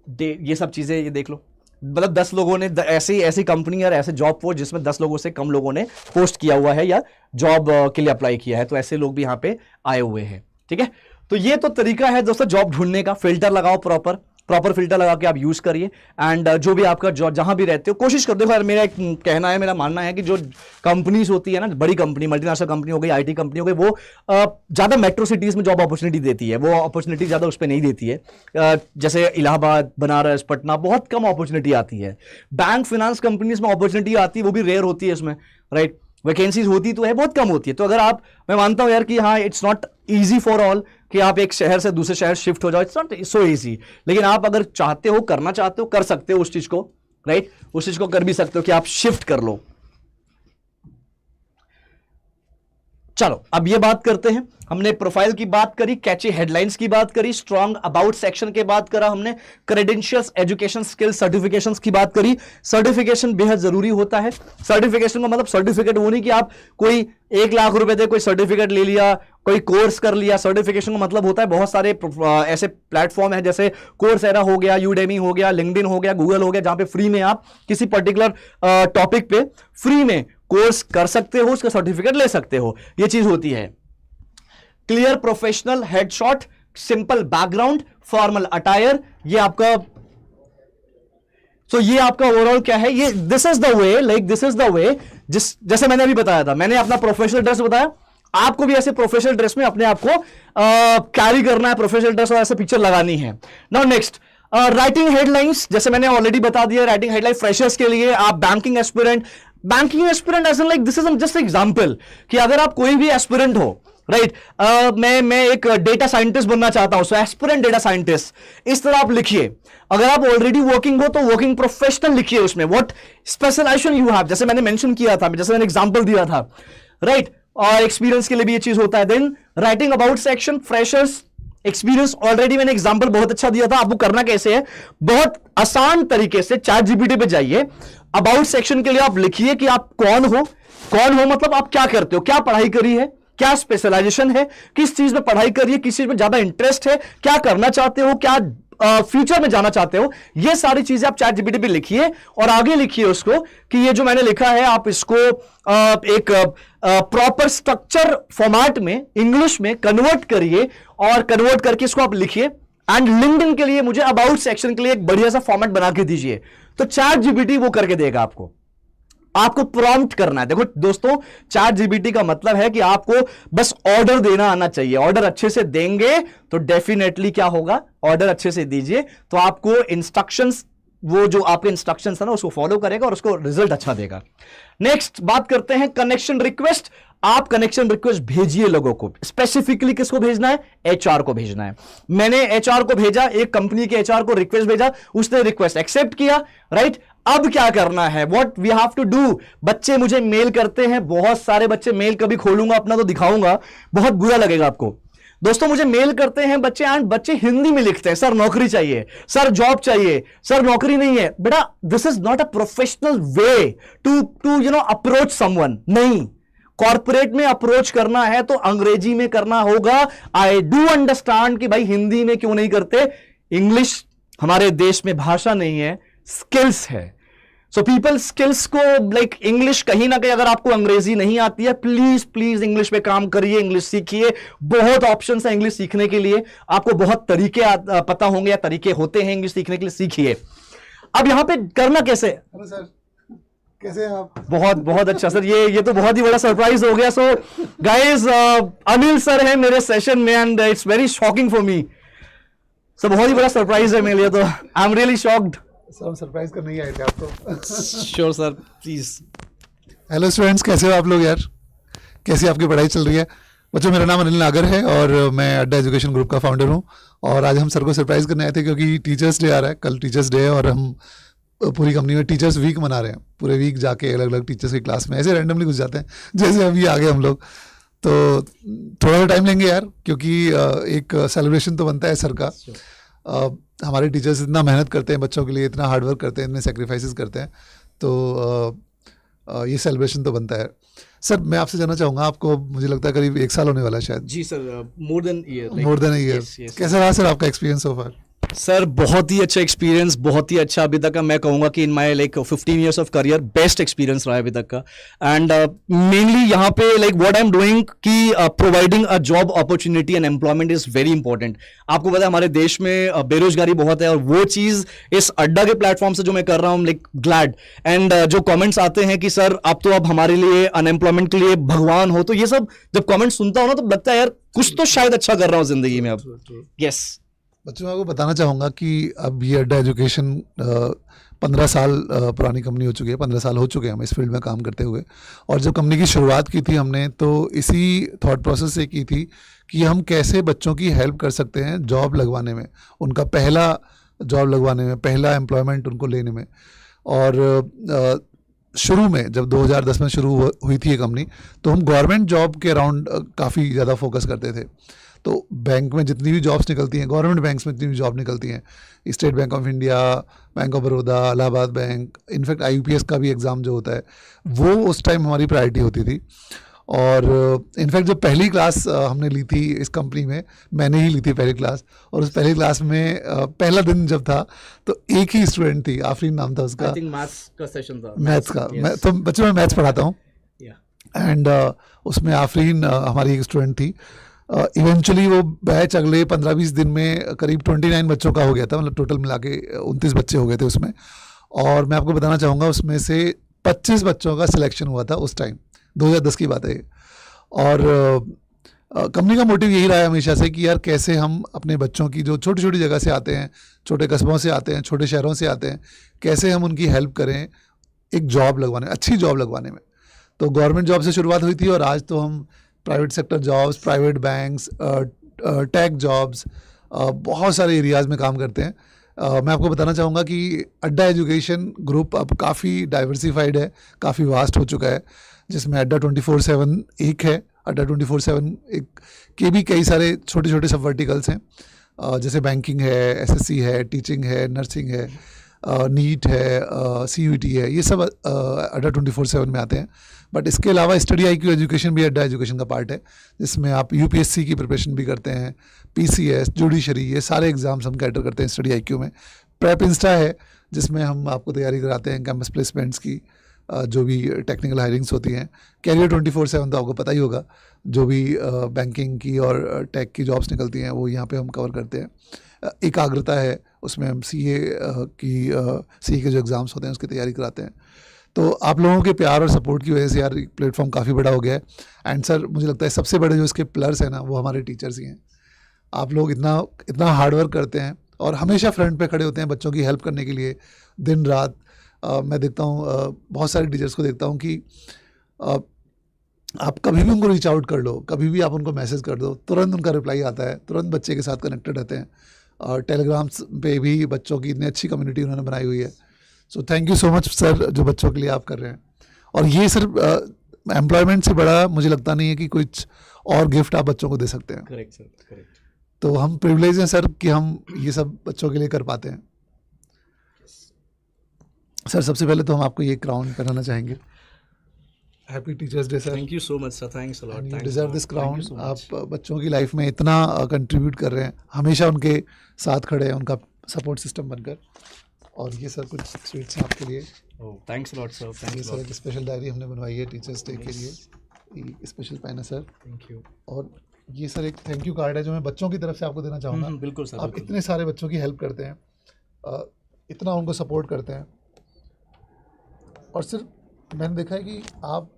ये सब चीजें ये देख लो, मतलब 10 लोगों ने ऐसी कंपनी और ऐसे जॉब पोस्ट जिसमें 10 लोगों से कम लोगों ने पोस्ट किया हुआ है या जॉब के लिए अप्लाई किया है, तो ऐसे लोग भी यहां पे आए हुए हैं। ठीक है, तो ये तो तरीका है दोस्तों जॉब ढूंढने का। फिल्टर लगाओ, प्रॉपर फिल्टर लगा के आप यूज करिए, एंड जो भी आपका जहां भी रहते हो कोशिश कर दो। यार मेरा एक कहना है, मेरा मानना है कि जो कंपनीज होती है ना, बड़ी कंपनी, मल्टीनेशनल कंपनी हो गई, आईटी कंपनी हो गई, वो ज्यादा मेट्रो सिटीज में जॉब अपॉर्चुनिटी देती है, वो अपॉर्चुनिटी ज्यादा उस पर नहीं देती है। जैसे इलाहाबाद, बनारस, पटना, बहुत कम अपॉर्चुनिटी आती है। बैंक फाइनेंस कंपनीज में अपॉर्चुनिटी आती है, वो भी रेयर होती है इसमें, राइट। वैकेंसीज होती तो है, बहुत कम होती है। तो अगर आप, मैं मानता हूं यार कि हाँ, it's not easy for all कि आप एक शहर से दूसरे शहर शिफ्ट हो जाओ, इट्स नॉट सो इजी। लेकिन आप अगर चाहते हो, करना चाहते हो, कर सकते हो उस चीज को, राइट। उस चीज को कर भी सकते हो कि आप शिफ्ट कर लो। चलो अब ये बात करते हैं, हमने प्रोफाइल की बात करी, कैची हेडलाइंस की बात करी, स्ट्रॉन्ग अबाउट सेक्शन की बात करा हमने, क्रेडेंशियल्स, एजुकेशन, स्किल्स, सर्टिफिकेशंस की बात करी। सर्टिफिकेशन बेहद जरूरी होता है। सर्टिफिकेशन का मतलब सर्टिफिकेट वो नहीं कि आप कोई 1 लाख रुपए दे कोई सर्टिफिकेट ले लिया, कोई कोर्स कर लिया। सर्टिफिकेशन का मतलब होता है बहुत सारे ऐसे प्लेटफॉर्म है, जैसे कोर्सेरा हो गया, यूडेमी हो गया, लिंक्डइन हो गया, गूगल हो गया, जहां पे फ्री में आप किसी पर्टिकुलर टॉपिक पे फ्री में कोर्स कर सकते हो, उसका सर्टिफिकेट ले सकते हो। ये चीज होती है। Clear professional headshot, simple background, formal attire, ये आपका, तो ये आपका ओवरऑल क्या है, ये this is the way, like this is the way, जैसे मैंने अभी बताया था, मैंने अपना प्रोफेशनल ड्रेस बताया, आपको भी ऐसे प्रोफेशनल ड्रेस में अपने आप को कैरी करना है, प्रोफेशनल ड्रेस, और ऐसे पिक्चर लगानी है। नाउ नेक्स्ट, राइटिंग हेडलाइंस, जैसे मैंने ऑलरेडी बता दिया, राइटिंग हेडलाइन फ्रेशर्स के लिए, आप banking aspirant as in, like this is just example कि अगर आप कोई भी एस्पिरेंट हो, राइट, मैं एक डेटा साइंटिस्ट बनना चाहता हूं, सो एस्पिरेंट डेटा साइंटिस्ट, इस तरह आप लिखिए। अगर आप ऑलरेडी वर्किंग हो तो वर्किंग प्रोफेशनल लिखिए उसमें, व्हाट स्पेशलाइजेशन यू हैव, जैसे मैंने मेंशन किया था, जैसे मैंने एग्जांपल दिया था, राइट। और एक्सपीरियंस के लिए भी ये चीज होता है। Then writing about section, freshers, experience, already मैंने एग्जांपल बहुत अच्छा दिया था। आपको करना कैसे है, बहुत आसान तरीके से ChatGPT पे जाइए, अबाउट सेक्शन के लिए आप लिखिए कि आप कौन हो मतलब आप क्या करते हो, क्या पढ़ाई करी है, क्या स्पेशलाइजेशन है, किस चीज में पढ़ाई करिए, किस चीज में ज्यादा इंटरेस्ट है, क्या करना चाहते हो, क्या फ्यूचर में जाना चाहते हो, ये सारी चीजें आप ChatGPT पे लिखिए और आगे लिखिए उसको कि ये जो मैंने लिखा है आप इसको एक प्रॉपर स्ट्रक्चर फॉर्मेट में इंग्लिश में कन्वर्ट करिए, और कन्वर्ट करके इसको आप लिखिए। एंड लिंक्डइन के लिए मुझे अबाउट सेक्शन के लिए एक बढ़िया सा फॉर्मेट बना के दीजिए, तो ChatGPT वो करके देगा आपको प्रॉम्प्ट करना है। देखो दोस्तों, ChatGPT का मतलब है कि आपको बस ऑर्डर देना आना चाहिए। ऑर्डर अच्छे से देंगे तो डेफिनेटली क्या होगा, ऑर्डर अच्छे से दीजिए तो आपको इंस्ट्रक्शंस, वो जो आपके इंस्ट्रक्शंस है ना, उसको फॉलो करेगा और उसको रिजल्ट अच्छा देगा। नेक्स्ट बात करते हैं कनेक्शन रिक्वेस्ट। आप कनेक्शन रिक्वेस्ट भेजिए लोगों को। स्पेसिफिकली किसको भेजना है, HR को भेजना है। मैंने HR को भेजा, एक कंपनी के HR को रिक्वेस्ट भेजा, उसने रिक्वेस्ट एक्सेप्ट किया, राइट। अब क्या करना है, what we have to do. बच्चे मुझे मेल करते हैं, बहुत सारे बच्चे मेल, कभी खोलूंगा अपना तो दिखाऊंगा, बहुत बुरा लगेगा आपको। दोस्तों मुझे मेल करते हैं बच्चे, एंड बच्चे हिंदी में लिखते हैं, सर नौकरी चाहिए, सर जॉब चाहिए, सर नौकरी नहीं है। बेटा this is not a professional way to you know approach someone. नहीं, कॉर्पोरेट में अप्रोच करना है तो अंग्रेजी में करना होगा। आई डू अंडरस्टैंड कि भाई हिंदी में क्यों नहीं करते, इंग्लिश हमारे देश में भाषा नहीं है, स्किल्स है। सो पीपल स्किल्स को, लाइक इंग्लिश कहीं ना कहीं, अगर आपको अंग्रेजी नहीं आती है, प्लीज प्लीज इंग्लिश पे काम करिए, इंग्लिश सीखिए। बहुत ऑप्शंस है इंग्लिश सीखने के लिए, आपको बहुत तरीके पता होंगे या तरीके होते हैं इंग्लिश सीखने के लिए, सीखिए। अब यहां पे करना कैसे। हेलो सर, कैसे हैं आप? बहुत बहुत अच्छा सर, ये तो बहुत ही बड़ा सरप्राइज हो गया। सो गाइस, अनिल सर है मेरे सेशन में, and it's very shocking for me. So बहुत ही बड़ा सरप्राइज है मेरे लिए, तो I am really shocked. Sir हम सरप्राइज करने ही आए थे आपको। Sure sir, please. Hello students, कैसे हो आप लोग यार? कैसी आपकी पढ़ाई चल रही है? बच्चों, मेरा नाम अनिल नागर है और मैं अड्डा एजुकेशन ग्रुप का फाउंडर हूँ। और आज हम सर को सरप्राइज करने आए थे क्योंकि टीचर्स डे आ रहा है, कल टीचर्स डे है, और हम पूरी कंपनी में टीचर्स वीक मना रहे हैं। पूरे वीक जाके अलग अलग टीचर्स की क्लास में ऐसे रैंडमली घुस जाते हैं, जैसे अभी आ गए हम लोग। तो थोड़ा सा टाइम लेंगे यार, क्योंकि एक सेलिब्रेशन तो बनता है सर का। हमारे टीचर्स इतना मेहनत करते हैं बच्चों के लिए, इतना हार्ड वर्क करते हैं, इतने सेक्रीफाइसेस करते हैं, तो ये सेलिब्रेशन तो बनता है। सर मैं आपसे जानना चाहूँगा, आपको मुझे लगता है करीब 1 साल होने वाला है शायद। जी sir, more than year. More than year. कैसा रहा सर आपका एक्सपीरियंस सो फार? सर बहुत ही अच्छा एक्सपीरियंस, बहुत ही अच्छा अभी तक का, मैं कहूँगा कि in my like 15 years of career best experience रहा है अभी तक का। एंड मेनली यहाँ पे like what I am doing कि providing a job opportunity and employment is very important. आपको पता है हमारे देश में बेरोजगारी बहुत है, और वो चीज़ इस अड्डा के प्लेटफॉर्म से जो मैं कर रहा हूँ लाइक ग्लैड। एंड जो कॉमेंट्स आते हैं कि सर आप तो अब हमारे लिए अनएम्प्लॉयमेंट के लिए भगवान हो, तो ये सब जब कॉमेंट सुनता हूँ ना तो लगता है यार कुछ तो शायद अच्छा कर रहा हूँ जिंदगी में अब। यस बच्चों मैं आपको बताना चाहूँगा कि अब ये अड्डा एजुकेशन 15 साल पुरानी कंपनी हो चुकी है, 15 साल हो चुके हैं हम इस फील्ड में काम करते हुए। और जब कंपनी की शुरुआत की थी हमने तो इसी थॉट प्रोसेस से की थी कि हम कैसे बच्चों की हेल्प कर सकते हैं जॉब लगवाने में, उनका पहला जॉब लगवाने में, पहला एम्प्लॉयमेंट उनको लेने में। और शुरू में जब 2010 में शुरू हुई थी ये कंपनी, तो हम गवर्नमेंट जॉब के अराउंड काफ़ी ज़्यादा फोकस करते थे। तो बैंक में जितनी भी जॉब्स निकलती हैं, गवर्नमेंट बैंक्स में जितनी भी जॉब निकलती हैं, state bank of India, bank of Baroda, Allahabad bank, in fact IUPS का भी एग्ज़ाम जो होता है वो उस टाइम हमारी प्रायोरिटी होती थी। और इनफैक्ट जब पहली क्लास हमने ली थी इस कंपनी में, मैंने ही ली थी पहली क्लास, और उस पहली क्लास में पहला दिन जब था तो एक ही स्टूडेंट थी, आफरीन नाम था उसका। मैथ्स का सेशन था, मैथ्स का। मैं तो बच्चों में मैथ्स पढ़ाता हूँ, एंड उसमें आफरीन हमारी एक स्टूडेंट थी। इवेंचुअली वो बैच अगले 15-20 दिन में करीब 29 बच्चों का हो गया था, मतलब टोटल मिला के 29 बच्चे हो गए थे उसमें। और मैं आपको बताना चाहूँगा उसमें से 25 बच्चों का सिलेक्शन हुआ था उस टाइम, 2010 की बात है ये। और कंपनी का मोटिव यही रहा है हमेशा से कि यार कैसे हम अपने बच्चों की जो छोटी छोटी जगह से आते हैं, छोटे कस्बों से आते हैं, छोटे शहरों से आते हैं, कैसे हम उनकी हेल्प करें एक जॉब लगवाने, अच्छी जॉब लगवाने में। तो गवर्नमेंट जॉब से शुरुआत हुई थी और आज तो हम private sector jobs, private banks, tech jobs, बहुत सारे एरियाज़ में काम करते हैं। मैं आपको बताना चाहूँगा कि अड्डा एजुकेशन ग्रुप अब काफ़ी डाइवर्सिफाइड है, काफ़ी वास्ट हो चुका है, जिसमें अड्डा 24/7 एक है। अड्डा 24/7 एक के भी कई सारे छोटे छोटे सब वर्टिकल्स हैं, जैसे बैंकिंग है, SSC है, टीचिंग है, नर्सिंग है, नीट है, CUET है, ये सब अड्डा 24/7 में आते हैं। बट इसके अलावा स्टडी IQ एजुकेशन भी अड्डा एजुकेशन का पार्ट है, जिसमें आप UPSC की प्रिपरेशन भी करते हैं, PCS, जुडिशरी, ये सारे एग्जाम्स हम कैटर करते हैं स्टडी IQ में। प्रेप इंस्टा है जिसमें हम आपको तैयारी कराते हैं कैंपस प्लेसमेंट्स की, जो भी टेक्निकल हायरिंग्स होती हैं। कैरियर 24/7 तो आपको पता ही होगा, जो भी बैंकिंग की और टेक की जॉब्स निकलती हैं वो यहाँ पे हम कवर करते हैं। एकाग्रता है, उसमें हम CA के जो एग्ज़ाम्स होते हैं उसकी तैयारी कराते हैं। तो आप लोगों के प्यार और सपोर्ट की वजह से यार प्लेटफॉर्म काफ़ी बड़ा हो गया है। एंड सर मुझे लगता है सबसे बड़े जो इसके प्लस हैं ना वो हमारे टीचर्स ही हैं। आप लोग इतना हार्ड वर्क करते हैं और हमेशा फ्रंट पे खड़े होते हैं बच्चों की हेल्प करने के लिए, दिन रात। मैं देखता हूँ बहुत सारे टीचर्स को देखता हूँ कि आप कभी भी उनको रीच आउट कर लो, कभी भी आप उनको मैसेज कर दो, तुरंत उनका रिप्लाई आता है, तुरंत बच्चे के साथ कनेक्टेड रहते हैं। और टेलीग्राम्स पे भी बच्चों की इतनी अच्छी कम्युनिटी उन्होंने बनाई हुई है। सो thank you so much sir, जो बच्चों के लिए आप कर रहे हैं। और ये सर एम्प्लॉयमेंट से बड़ा मुझे लगता नहीं है कि कुछ और गिफ्ट आप बच्चों को दे सकते हैं। Correct sir, correct. तो हम प्रिविलेज हैं सर कि हम ये सब बच्चों के लिए कर पाते हैं। सर सबसे पहले तो हम आपको ये क्राउन पहनाना चाहेंगे। Happy teachers day sir. Thank you so much sir, thanks a lot. You deserve this crown. आप बच्चों की लाइफ में इतना कंट्रीब्यूट कर रहे हैं, हमेशा उनके साथ खड़े हैं, उनका सपोर्ट सिस्टम बनकर। और ये सर कुछ स्वीट्स हैं आपके लिए। थैंक्स लॉट सर, ये थैंक्स सर एक स्पेशल डायरी हमने बनवाई है टीचर्स डे के लिए, ये स्पेशल पेन है सर। Thank you. और ये सर एक थैंक यू कार्ड है जो मैं बच्चों की तरफ से आपको देना चाहूँगा। बिल्कुल सर। आप इतने सारे बच्चों की हेल्प करते हैं, इतना उनको सपोर्ट करते हैं। और सिर्फ मैंने देखा है कि आप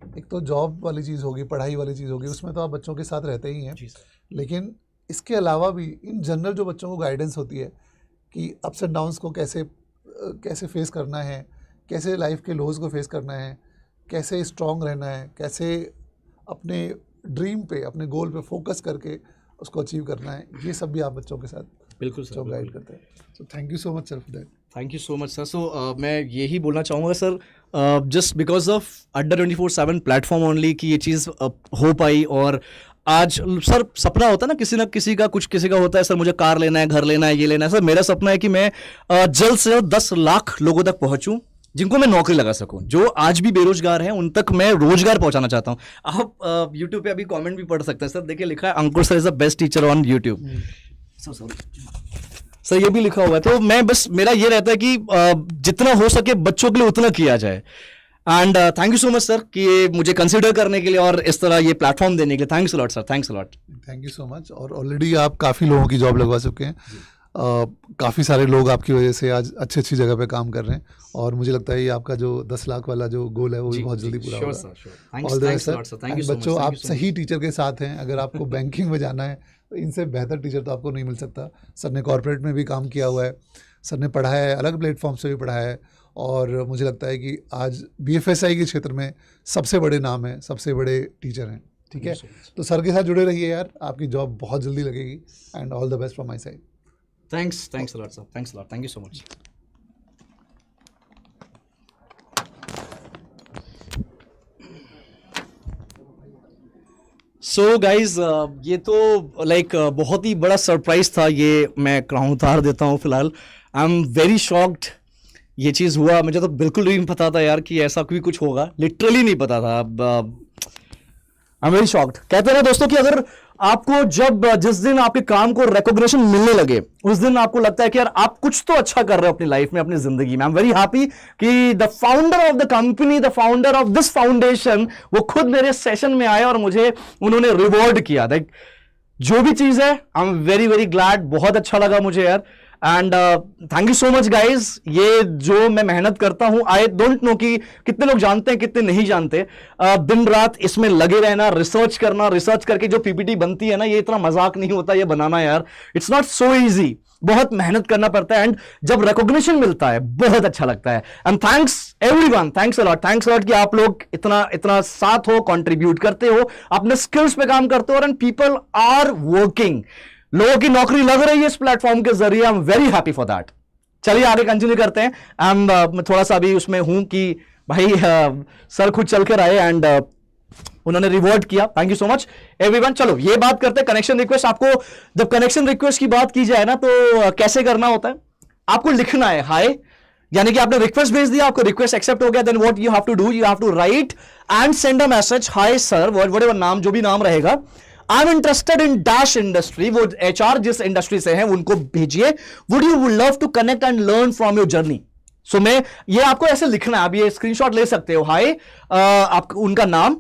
एक तो जॉब वाली चीज़ होगी, पढ़ाई वाली चीज़ होगी, उसमें तो आप बच्चों के साथ रहते ही हैं, लेकिन इसके अलावा भी इन जनरल जो बच्चों को गाइडेंस होती है कि अप्स एंड डाउन्स को कैसे फेस करना है, कैसे लाइफ के लोज को फेस करना है, कैसे स्ट्रांग रहना है, कैसे अपने ड्रीम पे, अपने गोल पे फोकस करके उसको अचीव करना है, ये सब भी आप बच्चों के साथ बिल्कुल सर गाइड करते हैं। So thank you so much sir for that. Thank you so much sir. So मैं यही बोलना चाहूँगा सर, जस्ट बिकॉज ऑफ अड्डा 24/7 प्लेटफॉर्म ओनली कि ये चीज़ हो पाई। और आज सर सपना होता है ना किसी का कुछ, किसी का होता है सर मुझे कार लेना है, घर लेना है, ये लेना है। सर मेरा सपना है कि मैं जल्द से जल्द 10 लाख लोगों तक पहुंचूं जिनको मैं नौकरी लगा सकूं, जो आज भी बेरोजगार हैं उन तक मैं रोजगार पहुंचाना चाहता हूं। आप यूट्यूब पे अभी कमेंट भी पढ़ सकते हैं सर, देखिए लिखा है Ankur sir is the best teacher on YouTube. Sir ये भी लिखा हुआ है, तो मैं बस मेरा ये रहता है कि जितना हो सके बच्चों के लिए उतना किया जाए। And thank you so much sir कि ये मुझे कंसिडर करने के लिए और इस तरह ये प्लेटफॉर्म देने के लिए। Thanks a lot sir, thanks a lot. Thank you so much. और ऑलरेडी आप काफ़ी लोगों की जॉब लगवा चुके हैं, काफ़ी सारे लोग आपकी वजह से आज अच्छी अच्छी जगह पे काम कर रहे हैं, और मुझे लगता है ये आपका जो 10 लाख वाला जो गोल है वो भी बहुत जल्दी पूरा होगा। All the best sir. बच्चों, आप सही टीचर के साथ हैं। अगर आपको बैंकिंग में जाना है तो इनसे बेहतर टीचर तो आपको नहीं मिल सकता। सर ने कॉर्पोरेट में भी काम किया हुआ है, सर ने पढ़ाया है, अलग प्लेटफॉर्म से भी पढ़ाया है, और मुझे लगता है कि आज BFSI के क्षेत्र में सबसे बड़े नाम हैं, सबसे बड़े टीचर हैं। ठीक है, तो सर के साथ जुड़े रहिए यार, आपकी जॉब बहुत जल्दी लगेगी। And all the best from my side. Thanks a lot sir, thanks a lot, thank you so much. So guys ये तो लाइक बहुत ही बड़ा सरप्राइज था, ये मैं क्राउन उतार देता हूँ फिलहाल। आई एम वेरी शॉक्ड ये चीज़ हुआ, मुझे तो बिल्कुल नहीं पता था यार कि ऐसा कोई कुछ होगा, लिटरली नहीं पता था। I am very shocked. कहते हैं ना दोस्तों कि अगर आपको जिस दिन आपके काम को रिकॉग्निशन मिलने लगे उस दिन आपको लगता है कि यार आप कुछ तो अच्छा कर रहे हो अपनी लाइफ में, अपनी जिंदगी में। आई एम वेरी हैप्पी कि the founder of the company, the founder of this foundation, वो खुद मेरे सेशन में आए और मुझे उन्होंने रिवॉर्ड किया। लाइक जो भी चीज है, I am very very glad, बहुत अच्छा लगा मुझे यार। And thank you so much guys. ये जो मैं मेहनत करता हूं, आई डोंट नो कि कितने लोग जानते हैं कितने नहीं जानते। दिन रात इसमें लगे रहना, रिसर्च करना, रिसर्च करके जो PPT बनती है ना, ये इतना मजाक नहीं होता ये बनाना यार। इट्स नॉट सो इजी, बहुत मेहनत करना पड़ता है। एंड जब रिकॉग्निशन मिलता है बहुत अच्छा लगता है। And thanks everyone, thanks a lot, thanks a lot कि आप लोग इतना साथ हो, कंट्रीब्यूट करते हो, अपने स्किल्स पे काम करते हो, एंड पीपल आर वर्किंग। लोगों की नौकरी लग रही है इस प्लेटफॉर्म के जरिए। I am very happy for that. चलिए आगे कंटिन्यू करते हैं। मैं थोड़ा सा अभी उसमें हूं कि भाई सर खुद चल कर आए एंड उन्होंने रिवॉर्ड किया। Thank you so much everyone. चलो ये बात करते हैं कनेक्शन रिक्वेस्ट। आपको जब कनेक्शन रिक्वेस्ट की बात की जाए ना, तो कैसे करना होता है, आपको लिखना है हाय, यानी कि आपने रिक्वेस्ट भेज दिया, आपको रिक्वेस्ट एक्सेप्ट हो गया, then what you have to do, you have to write and send a message, hi sir, whatever नाम, जो भी नाम रहेगा, I am interested in dash industry. वो HR जिस इंडस्ट्री से है उनको भेजिए। Would you love to connect and learn from your journey. So मैं ये आपको ऐसे लिखना है, आप ये स्क्रीनशॉट ले सकते हो। हाय, आप उनका नाम,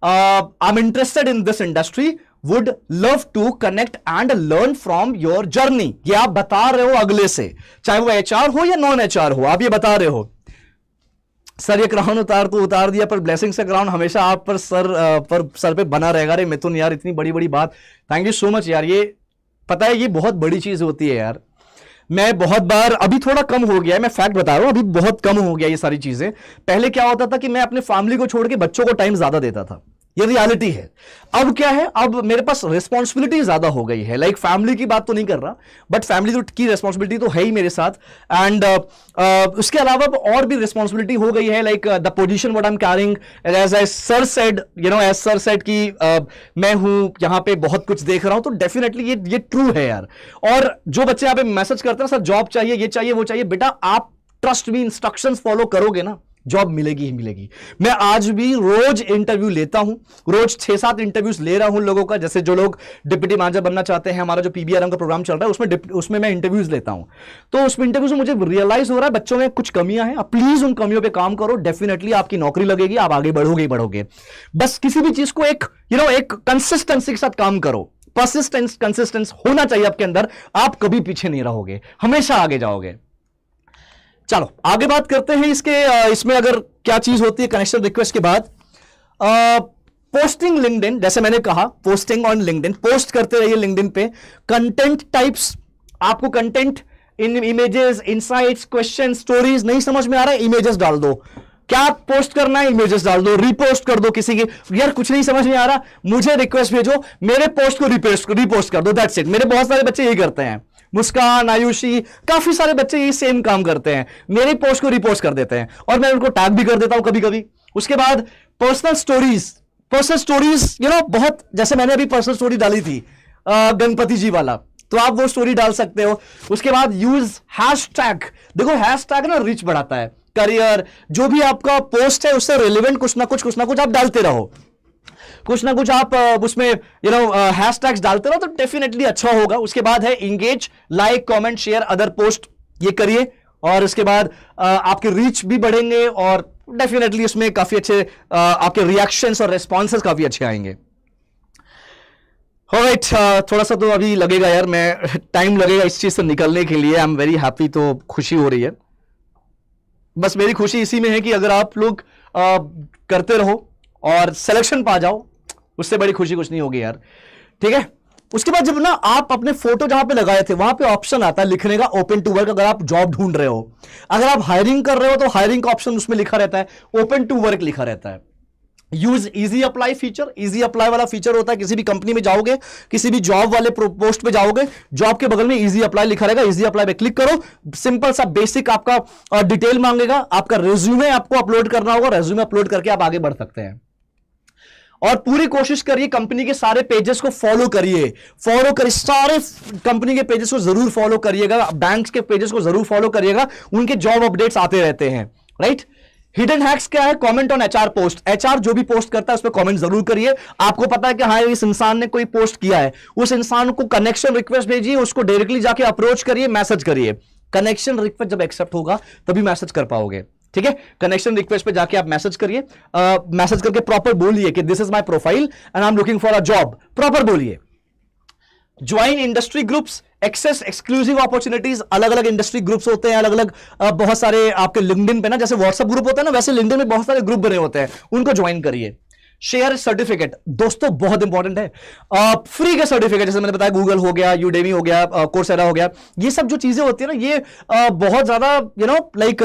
I am interested in this industry, would love to connect and learn from your journey. ये आप बता रहे हो अगले से, चाहे वो HR हो या नॉन HR हो, आप ये बता रहे हो। सर ये क्राउन उतार दिया, पर ब्लेसिंग से क्राउन हमेशा आप पर सर पे बना रहेगा। रे मिथुन यार, इतनी बड़ी बड़ी बात, थैंक यू सो मच यार। ये पता है ये बहुत बड़ी चीज होती है यार। मैं बहुत बार, अभी थोड़ा कम हो गया है, मैं फैक्ट बता रहा हूं, अभी बहुत कम हो गया ये सारी चीजें। पहले क्या होता था कि मैं अपने फैमिली को छोड़ के बच्चों को टाइम ज्यादा देता था, ये रियलिटी है। अब क्या है, अब मेरे पास रिस्पॉन्सिबिलिटी ज्यादा हो गई है। लाइक फैमिली की बात तो नहीं कर रहा, बट फैमिली की रिस्पॉन्सिबिलिटी तो है ही मेरे साथ। एंड उसके अलावा और भी रिस्पॉन्सिबिलिटी हो गई है। Like the position what I am carrying, as I sir said, you know, as sir said कि मैं हूं यहां पे, बहुत कुछ देख रहा हूं, तो डेफिनेटली ये ट्रू है यार। और जो बच्चे यहाँ पे मैसेज करते हैं सर जॉब चाहिए, ये चाहिए, वो चाहिए, बेटा आप ट्रस्ट मी, इंस्ट्रक्शंस फॉलो करोगे ना, जॉब मिलेगी ही मिलेगी। मैं आज भी रोज इंटरव्यू लेता हूं, रोज 6-7 इंटरव्यूज ले रहा हूं लोगों का। जैसे जो लोग डिप्टी मैनेजर बनना चाहते हैं, हमारा जो PBRM का प्रोग्राम चल रहा है उसमें मैं इंटरव्यूज लेता हूं। तो उस इंटरव्यू से मुझे रियलाइज हो रहा है बच्चों में कुछ कमियां हैं। प्लीज उन कमियों पे काम करो, डेफिनेटली आपकी नौकरी लगेगी, आप आगे बढ़ोगे ही बढ़ोगे। बस किसी भी चीज को एक कंसिस्टेंसी के साथ काम करो, कंसिस्टेंस होना चाहिए आपके अंदर, आप कभी पीछे नहीं रहोगे, हमेशा आगे जाओगे। चलो आगे बात करते हैं इसमें अगर क्या चीज होती है कनेक्शन रिक्वेस्ट के बाद। पोस्टिंग लिंक्डइन, जैसे मैंने कहा पोस्टिंग ऑन लिंक्डइन, पोस्ट करते रहिए लिंक्डइन पे। कंटेंट टाइप्स, आपको content in images, insights, question, stories नहीं समझ में आ रहा है, इमेजेस डाल दो। क्या पोस्ट करना है, इमेजेस डाल दो, रिपोस्ट कर दो। किसी की यार कुछ नहीं समझ में आ रहा, मुझे रिक्वेस्ट भेजो, मेरे पोस्ट को रिपोस्ट कर दो, दैट्स इट। मेरे बहुत सारे बच्चे यही करते हैं, मुस्कान, आयुषी, काफी सारे बच्चे ये सेम काम करते हैं, मेरी पोस्ट को रिपोस्ट कर देते हैं और मैं उनको टैग भी कर देता हूं कभी कभी। उसके बाद पर्सनल स्टोरीज, यू नो, बहुत, जैसे मैंने अभी पर्सनल स्टोरी डाली थी गणपति जी वाला, तो आप वो स्टोरी डाल सकते हो। उसके बाद यूज हैशटैग, देखो हैशटैग ना रीच बढ़ाता है। करियर, जो भी आपका पोस्ट है उससे रिलेवेंट कुछ ना कुछ आप डालते रहो। कुछ ना कुछ आप उसमें हैशटैग्स डालते रहो तो डेफिनेटली अच्छा होगा। उसके बाद है engage, like, comment, share other post, ये करिए और इसके बाद आपके रीच भी बढ़ेंगे और डेफिनेटली उसमें काफी अच्छे आपके रिएक्शंस और रेस्पॉन्सेस काफी अच्छे आएंगे। ऑलराइट, थोड़ा सा तो अभी लगेगा यार, मैं टाइम लगेगा इस चीज से निकलने के लिए। आई एम वेरी हैप्पी, तो खुशी हो रही है। बस मेरी खुशी इसी में है कि अगर आप लोग करते रहो और सिलेक्शन पा जाओ, उससे बड़ी खुशी कुछ नहीं होगी यार, ठीक है। उसके बाद जब ना आप अपने फोटो जहां पे लगाए थे वहां पे ऑप्शन आता है लिखने का ओपन टू वर्क। अगर आप जॉब ढूंढ रहे हो, अगर आप हायरिंग कर रहे हो तो हायरिंग का ऑप्शन उसमें लिखा रहता है, ओपन टू वर्क लिखा रहता है। Use easy apply feature, easy apply वाला फीचर होता है। किसी भी कंपनी में जाओगे, किसी भी जॉब वाले पोस्ट पे जाओगे, जॉब के बगल में इजी अप्लाई लिखा रहेगा, इजी अप्लाई पे क्लिक करो। सिंपल सा बेसिक आपका डिटेल मांगेगा, आपका रेज्यूमे आपको अपलोड करना होगा, रेज्यूमे अपलोड करके आप आगे बढ़ सकते हैं। और पूरी कोशिश करिए कंपनी के सारे पेजेस को फॉलो करिए, सारे कंपनी के पेजेस को जरूर फॉलो करिएगा, बैंक्स के पेजेस को जरूर फॉलो करिएगा, उनके जॉब अपडेट्स आते रहते हैं, राइट। हिडन हैक्स क्या है? Comment on HR post. HR जो भी पोस्ट करता है उस पर कमेंट जरूर करिए। आपको पता है कि हाँ इस इंसान ने कोई पोस्ट किया है, उस इंसान को कनेक्शन रिक्वेस्ट भेजिए, उसको डायरेक्टली जाके अप्रोच करिए, मैसेज करिए। कनेक्शन रिक्वेस्ट जब एक्सेप्ट होगा तभी मैसेज कर पाओगे, ठीक है। कनेक्शन रिक्वेस्ट पे जाके आप मैसेज करिए, मैसेज करके प्रॉपर बोलिए कि this is my profile and I am looking for a job, proper बोलिए। Join industry groups, access exclusive opportunities. अलग अलग इंडस्ट्री ग्रुप्स होते हैं, अलग अलग बहुत सारे आपके लिंक्डइन पे ना, जैसे व्हाट्सएप ग्रुप होता है ना, वैसे लिंक्डइन में बहुत सारे ग्रुप बने होते हैं, उनको ज्वाइन करिए। शेयर सर्टिफिकेट दोस्तों बहुत इंपॉर्टेंट है। फ्री के सर्टिफिकेट, जैसे मैंने बताया गूगल हो गया, यूडेमी हो गया, कोर्सेरा हो गया, ये सब जो चीजें होती है ना, ये बहुत ज्यादा लाइक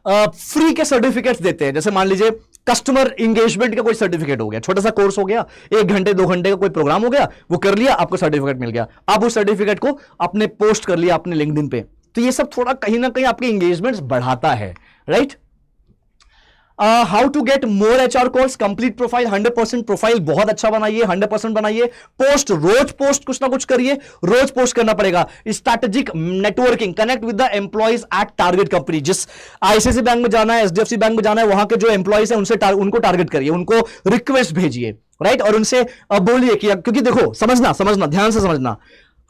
फ्री के सर्टिफिकेट्स देते हैं। जैसे मान लीजिए कस्टमर इंगेजमेंट का कोई सर्टिफिकेट हो गया, छोटा सा कोर्स हो गया, 1 घंटे 2 घंटे का कोई प्रोग्राम हो गया, वो कर लिया, आपको सर्टिफिकेट मिल गया। आप उस सर्टिफिकेट को अपने पोस्ट कर लिया अपने लिंक्डइन पे, तो ये सब थोड़ा कहीं ना कहीं आपके इंगेजमेंट्स बढ़ाता है, right. How to get more HR calls, complete profile, 100% profile बहुत अच्छा बनाइए, 100% बनाइए। पोस्ट, रोज पोस्ट कुछ ना कुछ करिए, रोज पोस्ट करना पड़ेगा। Strategic networking, connect with the employees at target company. जिस आईसीआईसी बैंक में जाना है, एचडीएफसी बैंक में जाना है, वहां के जो एम्प्लॉइज है उनको टारगेट करिए, उनको रिक्वेस्ट भेजिए, राइट। और उनसे बोलिए कि, क्योंकि देखो समझना ध्यान से समझना,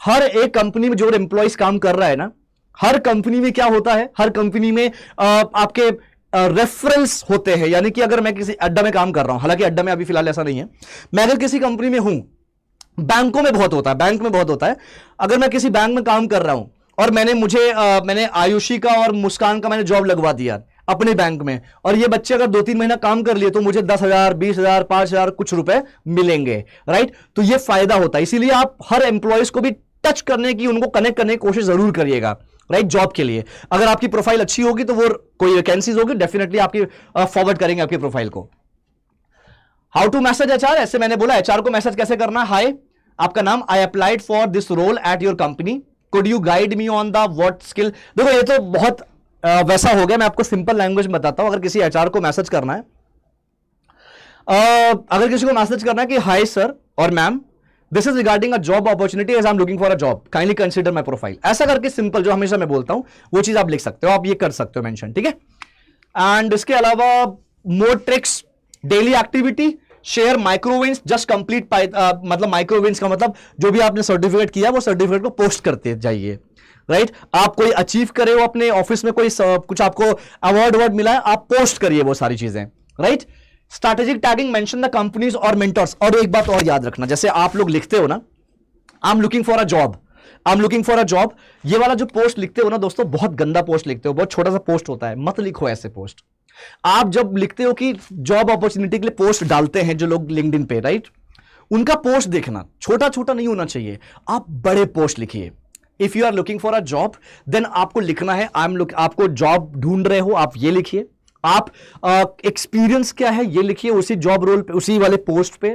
हर एक कंपनी में जो एम्प्लॉइज काम कर रहा है ना, हर कंपनी में क्या होता है, हर कंपनी में आपके रेफरेंस होते हैं। यानी कि अगर मैं किसी अड्डा में काम कर रहा हूं, हालांकि अड्डा में अभी फिलहाल ऐसा नहीं है, मैं अगर किसी कंपनी में हूं, बैंकों में बहुत होता है, बैंक में बहुत होता है, अगर मैं किसी बैंक में काम कर रहा हूं और मैंने आयुषी का और मुस्कान का मैंने जॉब लगवा दिया अपने बैंक में, और ये बच्चे अगर 2-3 महीना काम कर लिए तो मुझे 10,000, 20,000, 5,000 कुछ रुपए मिलेंगे, राइट। तो ये फायदा होता है, इसीलिए आप हर एम्प्लॉयज को भी टच करने की, उनको कनेक्ट करने की कोशिश जरूर करिएगा, राइट, जॉब के लिए। अगर आपकी प्रोफाइल अच्छी होगी तो वो कोई वैकेंसीज होगी, डेफिनेटली आपकी फॉरवर्ड करेंगे आपकी प्रोफाइल को। हाउ टू मैसेज एचआर, ऐसे मैंने बोला एचआर को मैसेज कैसे करना है। हाय, आपका नाम, I applied for this role at your company, could you guide me on the what skill. देखो ये तो बहुत वैसा हो गया, मैं आपको सिंपल लैंग्वेज में बताता हूं। अगर किसी एचआर को मैसेज करना है, अगर किसी को मैसेज करना है कि हाय सर और ma'am, this is regarding a job opportunity as I am looking for a job, kindly consider my profile, ऐसा करके सिंपल जो हमेशा मैं बोलता हूं वो चीज आप लिख सकते हो, आप ये कर सकते हो मेंशन, ठीक है। एंड इसके अलावा more tricks, daily activity, share microwins, just complete, मतलब माइक्रोविंस का मतलब जो भी आपने सर्टिफिकेट किया वो सर्टिफिकेट को पोस्ट करते जाइए, राइट। आप कोई अचीव करे हो अपने ऑफिस में, कोई कुछ आपको अवार्ड मिला है, आप पोस्ट करिए वो सारी चीजें, right. Strategic tagging, mention the companies और मेंटर्स। और एक बात और याद रखना, जैसे आप लोग लिखते हो ना, आई am looking for a job, I am looking for a job, ये वाला जो पोस्ट लिखते हो ना दोस्तों, बहुत गंदा पोस्ट लिखते हो, बहुत छोटा सा पोस्ट होता है, मत लिखो ऐसे पोस्ट। आप जब लिखते हो कि जॉब अपॉर्चुनिटी के लिए पोस्ट डालते हैं जो लोग लिंक्डइन पे, राइट, उनका पोस्ट देखना छोटा छोटा नहीं होना चाहिए, आप बड़े पोस्ट लिखिए। If you are looking for a job, then आपको लिखना है आपको जॉब ढूंढ रहे हो, आप ये लिखिए। आप एक्सपीरियंस क्या है ये लिखिए उसी जॉब रोल पे, उसी वाले पोस्ट पे।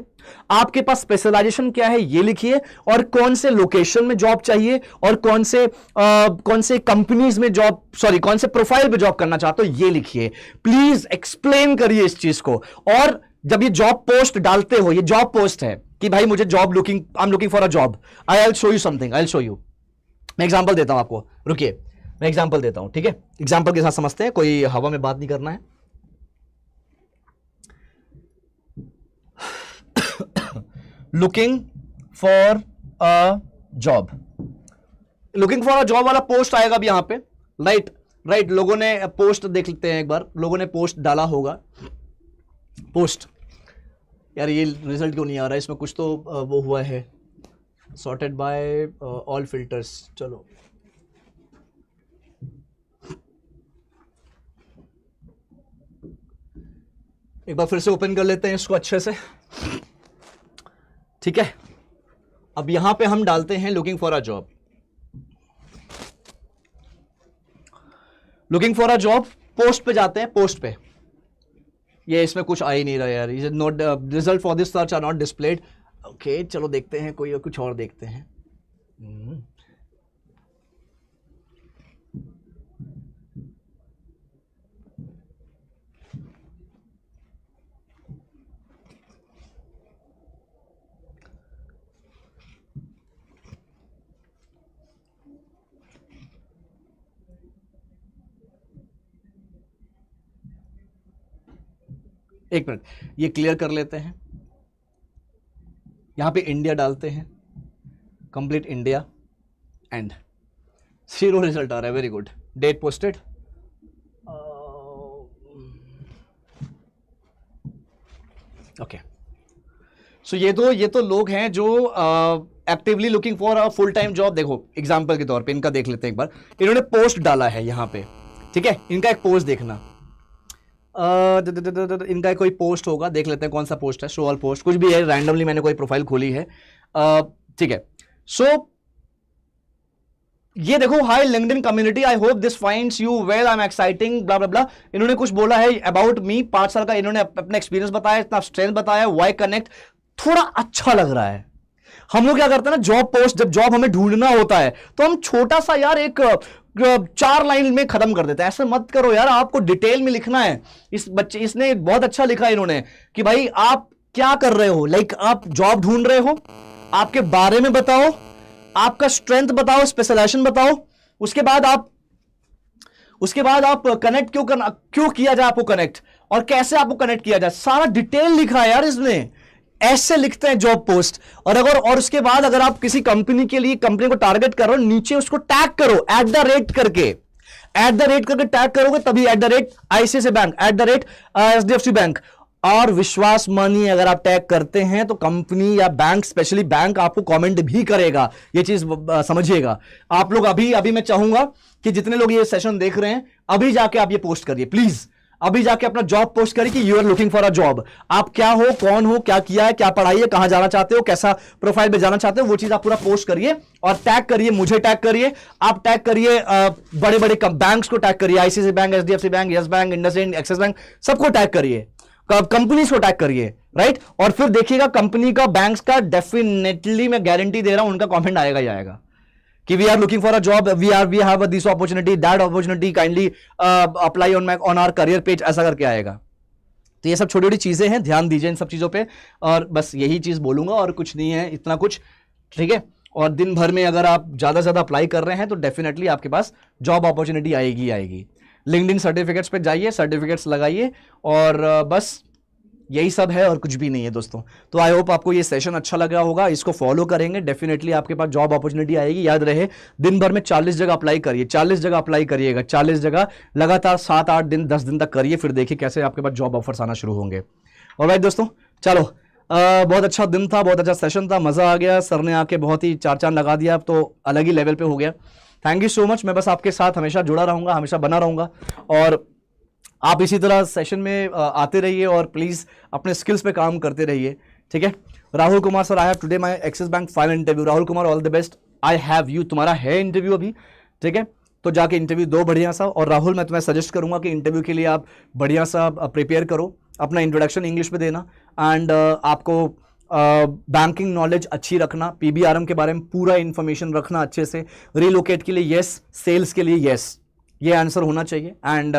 आपके पास स्पेशलाइजेशन क्या है ये लिखिए, और कौन से लोकेशन में जॉब चाहिए, और कौन से कंपनीज में जॉब, सॉरी कौन से प्रोफाइल पे जॉब करना चाहते हो ये लिखिए। प्लीज एक्सप्लेन करिए इस चीज को। और जब ये जॉब पोस्ट डालते हो, ये जॉब पोस्ट है कि भाई मुझे job looking, I am looking for a job, I will show you something, I will show you. मैं एग्जांपल देता हूं आपको, रुकिए मैं एग्जांपल देता हूं, ठीक है। एग्जांपल के साथ समझते हैं, कोई हवा में बात नहीं करना है। Looking for a job, looking for a job वाला पोस्ट आएगा अब यहां पे, राइट। लोगों ने पोस्ट देख लेते हैं एक बार, लोगों ने पोस्ट डाला होगा, पोस्ट, यार ये रिजल्ट क्यों नहीं आ रहा है इसमें, कुछ तो वो हुआ है, सॉर्टेड बाय ऑल फिल्टर्स। चलो एक बार फिर से ओपन कर लेते हैं इसको अच्छे से, ठीक है। अब यहां पे हम डालते हैं looking for a job, looking for a job, post पे जाते हैं, पोस्ट पे, ये इसमें कुछ आ ही नहीं रहा यार, is not result for this search are not displayed. Okay चलो देखते हैं कोई कुछ और देखते हैं। एक मिनट, ये क्लियर कर लेते हैं, यहां पे इंडिया डालते हैं, कंप्लीट इंडिया, एंड 0 रिजल्ट आ रहा है, very good. Date posted, okay. So ये तो लोग हैं जो actively looking for a full time job. देखो एग्जांपल के तौर पे इनका देख लेते हैं एक बार, इन्होंने पोस्ट डाला है यहां पे, ठीक है, इनका एक पोस्ट देखना, इनका कोई पोस्ट होगा, देख लेते हैं कौन सा पोस्ट है, शो ऑल पोस्ट, कुछ भी है, रैंडमली मैंने कोई प्रोफाइल खोली है, ठीक है। सो ये देखो, hi LinkedIn community, I hope this finds you well, I am exciting, blah blah blah. इन्होंने कुछ बोला है अबाउट मी, 5 साल का इन्होंने अपना एक्सपीरियंस बताया, इतना स्ट्रेंथ बताया, वाई कनेक्ट, थोड़ा अच्छा लग रहा है। हम लोग क्या करते हैं ना, जॉब पोस्ट, जब जॉब हमें ढूंढना होता है तो हम छोटा सा यार एक 4 लाइन में खत्म कर देते हैं। ऐसे मत करो यार, आपको डिटेल में लिखना है। इसने बहुत अच्छा लिखा है इन्होंने कि भाई आप क्या कर रहे हो, लाइक आप जॉब ढूंढ रहे हो, आपके बारे में बताओ, आपका स्ट्रेंथ बताओ, स्पेशलाइजेशन बताओ, उसके बाद आप कनेक्ट क्यों किया जाए आपको कनेक्ट, और कैसे आपको कनेक्ट किया जाए, सारा डिटेल लिखा है यार इसने। ऐसे लिखते हैं जॉब पोस्ट। और उसके बाद अगर आप किसी कंपनी के लिए, कंपनी को टारगेट कर रहे हो, नीचे उसको टैग करो @ करके टैग करोगे, तभी @ICICI बैंक, @HDFC बैंक और विश्वास मानिए, अगर आप टैग करते हैं तो कंपनी या बैंक, स्पेशली बैंक, आपको कमेंट भी करेगा। ये चीज समझिएगा आप लोग। अभी मैं चाहूंगा कि जितने लोग ये सेशन देख रहे हैं, अभी जाके आप ये पोस्ट करिए प्लीज, अभी जाके अपना जॉब पोस्ट करिए कि you are looking for a job. आप क्या हो, कौन हो, क्या किया है, क्या पढ़ाई है, कहां जाना चाहते हो, कैसा प्रोफाइल पे जाना चाहते हो, वो चीज आप पूरा पोस्ट करिए और टैग करिए, मुझे टैग करिए, आप टैग करिए बड़े बड़े बैंक्स को टैग करिए, ICICI bank, HDFC bank, yes bank, IndusInd, axis bank, सबको टैग करिए, कंपनी को टैग करिए, राइट। और फिर देखिएगा कंपनी का, बैंक्स का, डेफिनेटली मैं गारंटी दे रहा हूं उनका कमेंट आएगा ही आएगा कि we are looking for a job, we have this opportunity, that opportunity, kindly apply on our career page, ऐसा करके आएगा। तो ये सब छोटी छोटी चीजें हैं, ध्यान दीजिए इन सब चीजों पे, और बस यही चीज बोलूंगा और कुछ नहीं है, इतना कुछ, ठीक है। और दिन भर में अगर आप ज्यादा से ज्यादा अप्लाई कर रहे हैं तो डेफिनेटली आपके पास जॉब अपॉर्चुनिटी आएगी। लिंक्डइन सर्टिफिकेट्स पे जाइए, सर्टिफिकेट्स लगाइए, और बस यही सब है और कुछ भी नहीं है दोस्तों। तो आई होप आपको ये सेशन अच्छा लगा होगा, इसको फॉलो करेंगे, डेफिनेटली आपके पास जॉब अपॉर्चुनिटी आएगी। याद रहे, दिन भर में 40 जगह अप्लाई करिए, 40 जगह अप्लाई करिएगा, 40 जगह लगातार 7-8 दिन 10 दिन तक करिए, फिर देखिए कैसे आपके पास जॉब ऑफर्स आना शुरू होंगे। और भाई दोस्तों चलो, बहुत अच्छा दिन था, बहुत अच्छा सेशन था, मजा आ गया, सर ने आके बहुत ही 4 चांद लगा दिया, तो अलग ही लेवल पे हो गया। Thank you so much. मैं बस आपके साथ हमेशा जुड़ा रहूंगा, हमेशा बना रहूंगा, और आप इसी तरह सेशन में आते रहिए और प्लीज अपने स्किल्स पे काम करते रहिए, ठीक है। Rahul Kumar sir, I have today my axis bank final interview. Rahul Kumar, all the best, I have you, तुम्हारा है इंटरव्यू अभी, ठीक है, तो जाके इंटरव्यू दो बढ़िया सा। और राहुल, मैं तुम्हें सजेस्ट करूंगा कि इंटरव्यू के लिए आप बढ़िया सा प्रिपेयर करो, अपना इंट्रोडक्शन इंग्लिश में देना, एंड आपको बैंकिंग नॉलेज अच्छी रखना, पीबीआरएम के बारे में पूरा इंफॉर्मेशन रखना अच्छे से, रिलोकेट के लिए यस, सेल्स के लिए यस, ये आंसर होना चाहिए। एंड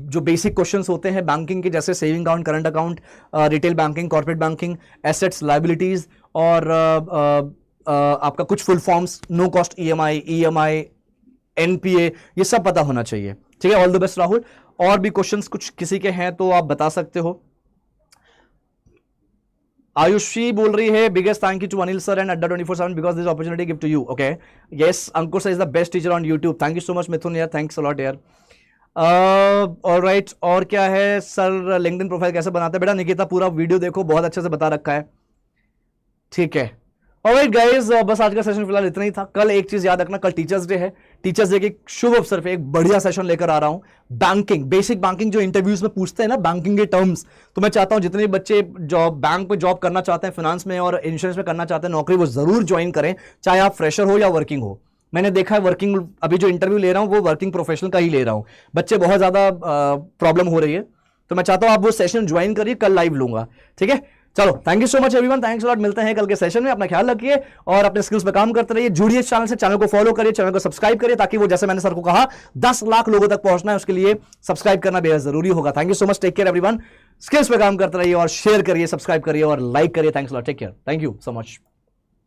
जो बेसिक क्वेश्चंस होते हैं बैंकिंग के, जैसे saving account, current account, retail banking, corporate banking, assets, liabilities, और आपका कुछ full forms, no cost EMI, NPA, ये सब पता होना चाहिए, ठीक है। All the best Rahul. और भी क्वेश्चंस कुछ किसी के हैं तो आप बता सकते हो। आयुषी बोल रही है biggest thank you to Anil sir and Adda 24/7 because this opportunity give to you. Okay, yes, Ankur sir is the best teacher on YouTube. Thank you so much Mithun यार, थैंक्स अ लॉट यार. ऑलराइट, और क्या है सर, लिंक्डइन प्रोफाइल कैसे बनाते हैं? बेटा निकिता पूरा वीडियो देखो, बहुत अच्छे से बता रखा है. ठीक है, ऑलराइट गाइस, बस आज का सेशन फिलहाल इतना ही था. कल एक चीज याद रखना, कल टीचर्स डे है. टीचर्स डे के शुभ अवसर पे एक बढ़िया सेशन लेकर आ रहा हूं. बैंकिंग, बेसिक बैंकिंग जो इंटरव्यूज में पूछते हैं ना, बैंकिंग के टर्म्स, तो मैं चाहता हूं जितने भी बच्चे जॉब बैंक में जॉब करना चाहते हैं, फाइनेंस में और इंश्योरेंस में करना चाहते हैं नौकरी, वो जरूर ज्वाइन करें, चाहे आप फ्रेशर हो या वर्किंग हो. मैंने देखा है वर्किंग, अभी जो इंटरव्यू ले रहा हूं वो वर्किंग प्रोफेशनल का ही ले रहा हूं. बच्चे बहुत ज्यादा प्रॉब्लम हो रही है, तो मैं चाहता हूं आप वो सेशन ज्वाइन करिए. कल लाइव लूंगा, ठीक है. चलो, thank you so much everyone, thanks a lot. मिलते हैं कल के सेशन में. अपना ख्याल रखिए और अपने स्किल्स पे काम करते रहिए. जुड़िए इस चैनल से, चैनल को फॉलो करिए, चैनल को सब्सक्राइब करिए, ताकि वो जैसे मैंने सर को कहा 10 लाख लोगों तक पहुंचना है, उसके लिए सब्सक्राइब करना बेहद जरूरी होगा. Thank you so much, take care everyone. Skills पे काम करते रहिए और शेयर करिए, सब्सक्राइब करिए और लाइक करिए. Thanks a lot, take care, thank you so much.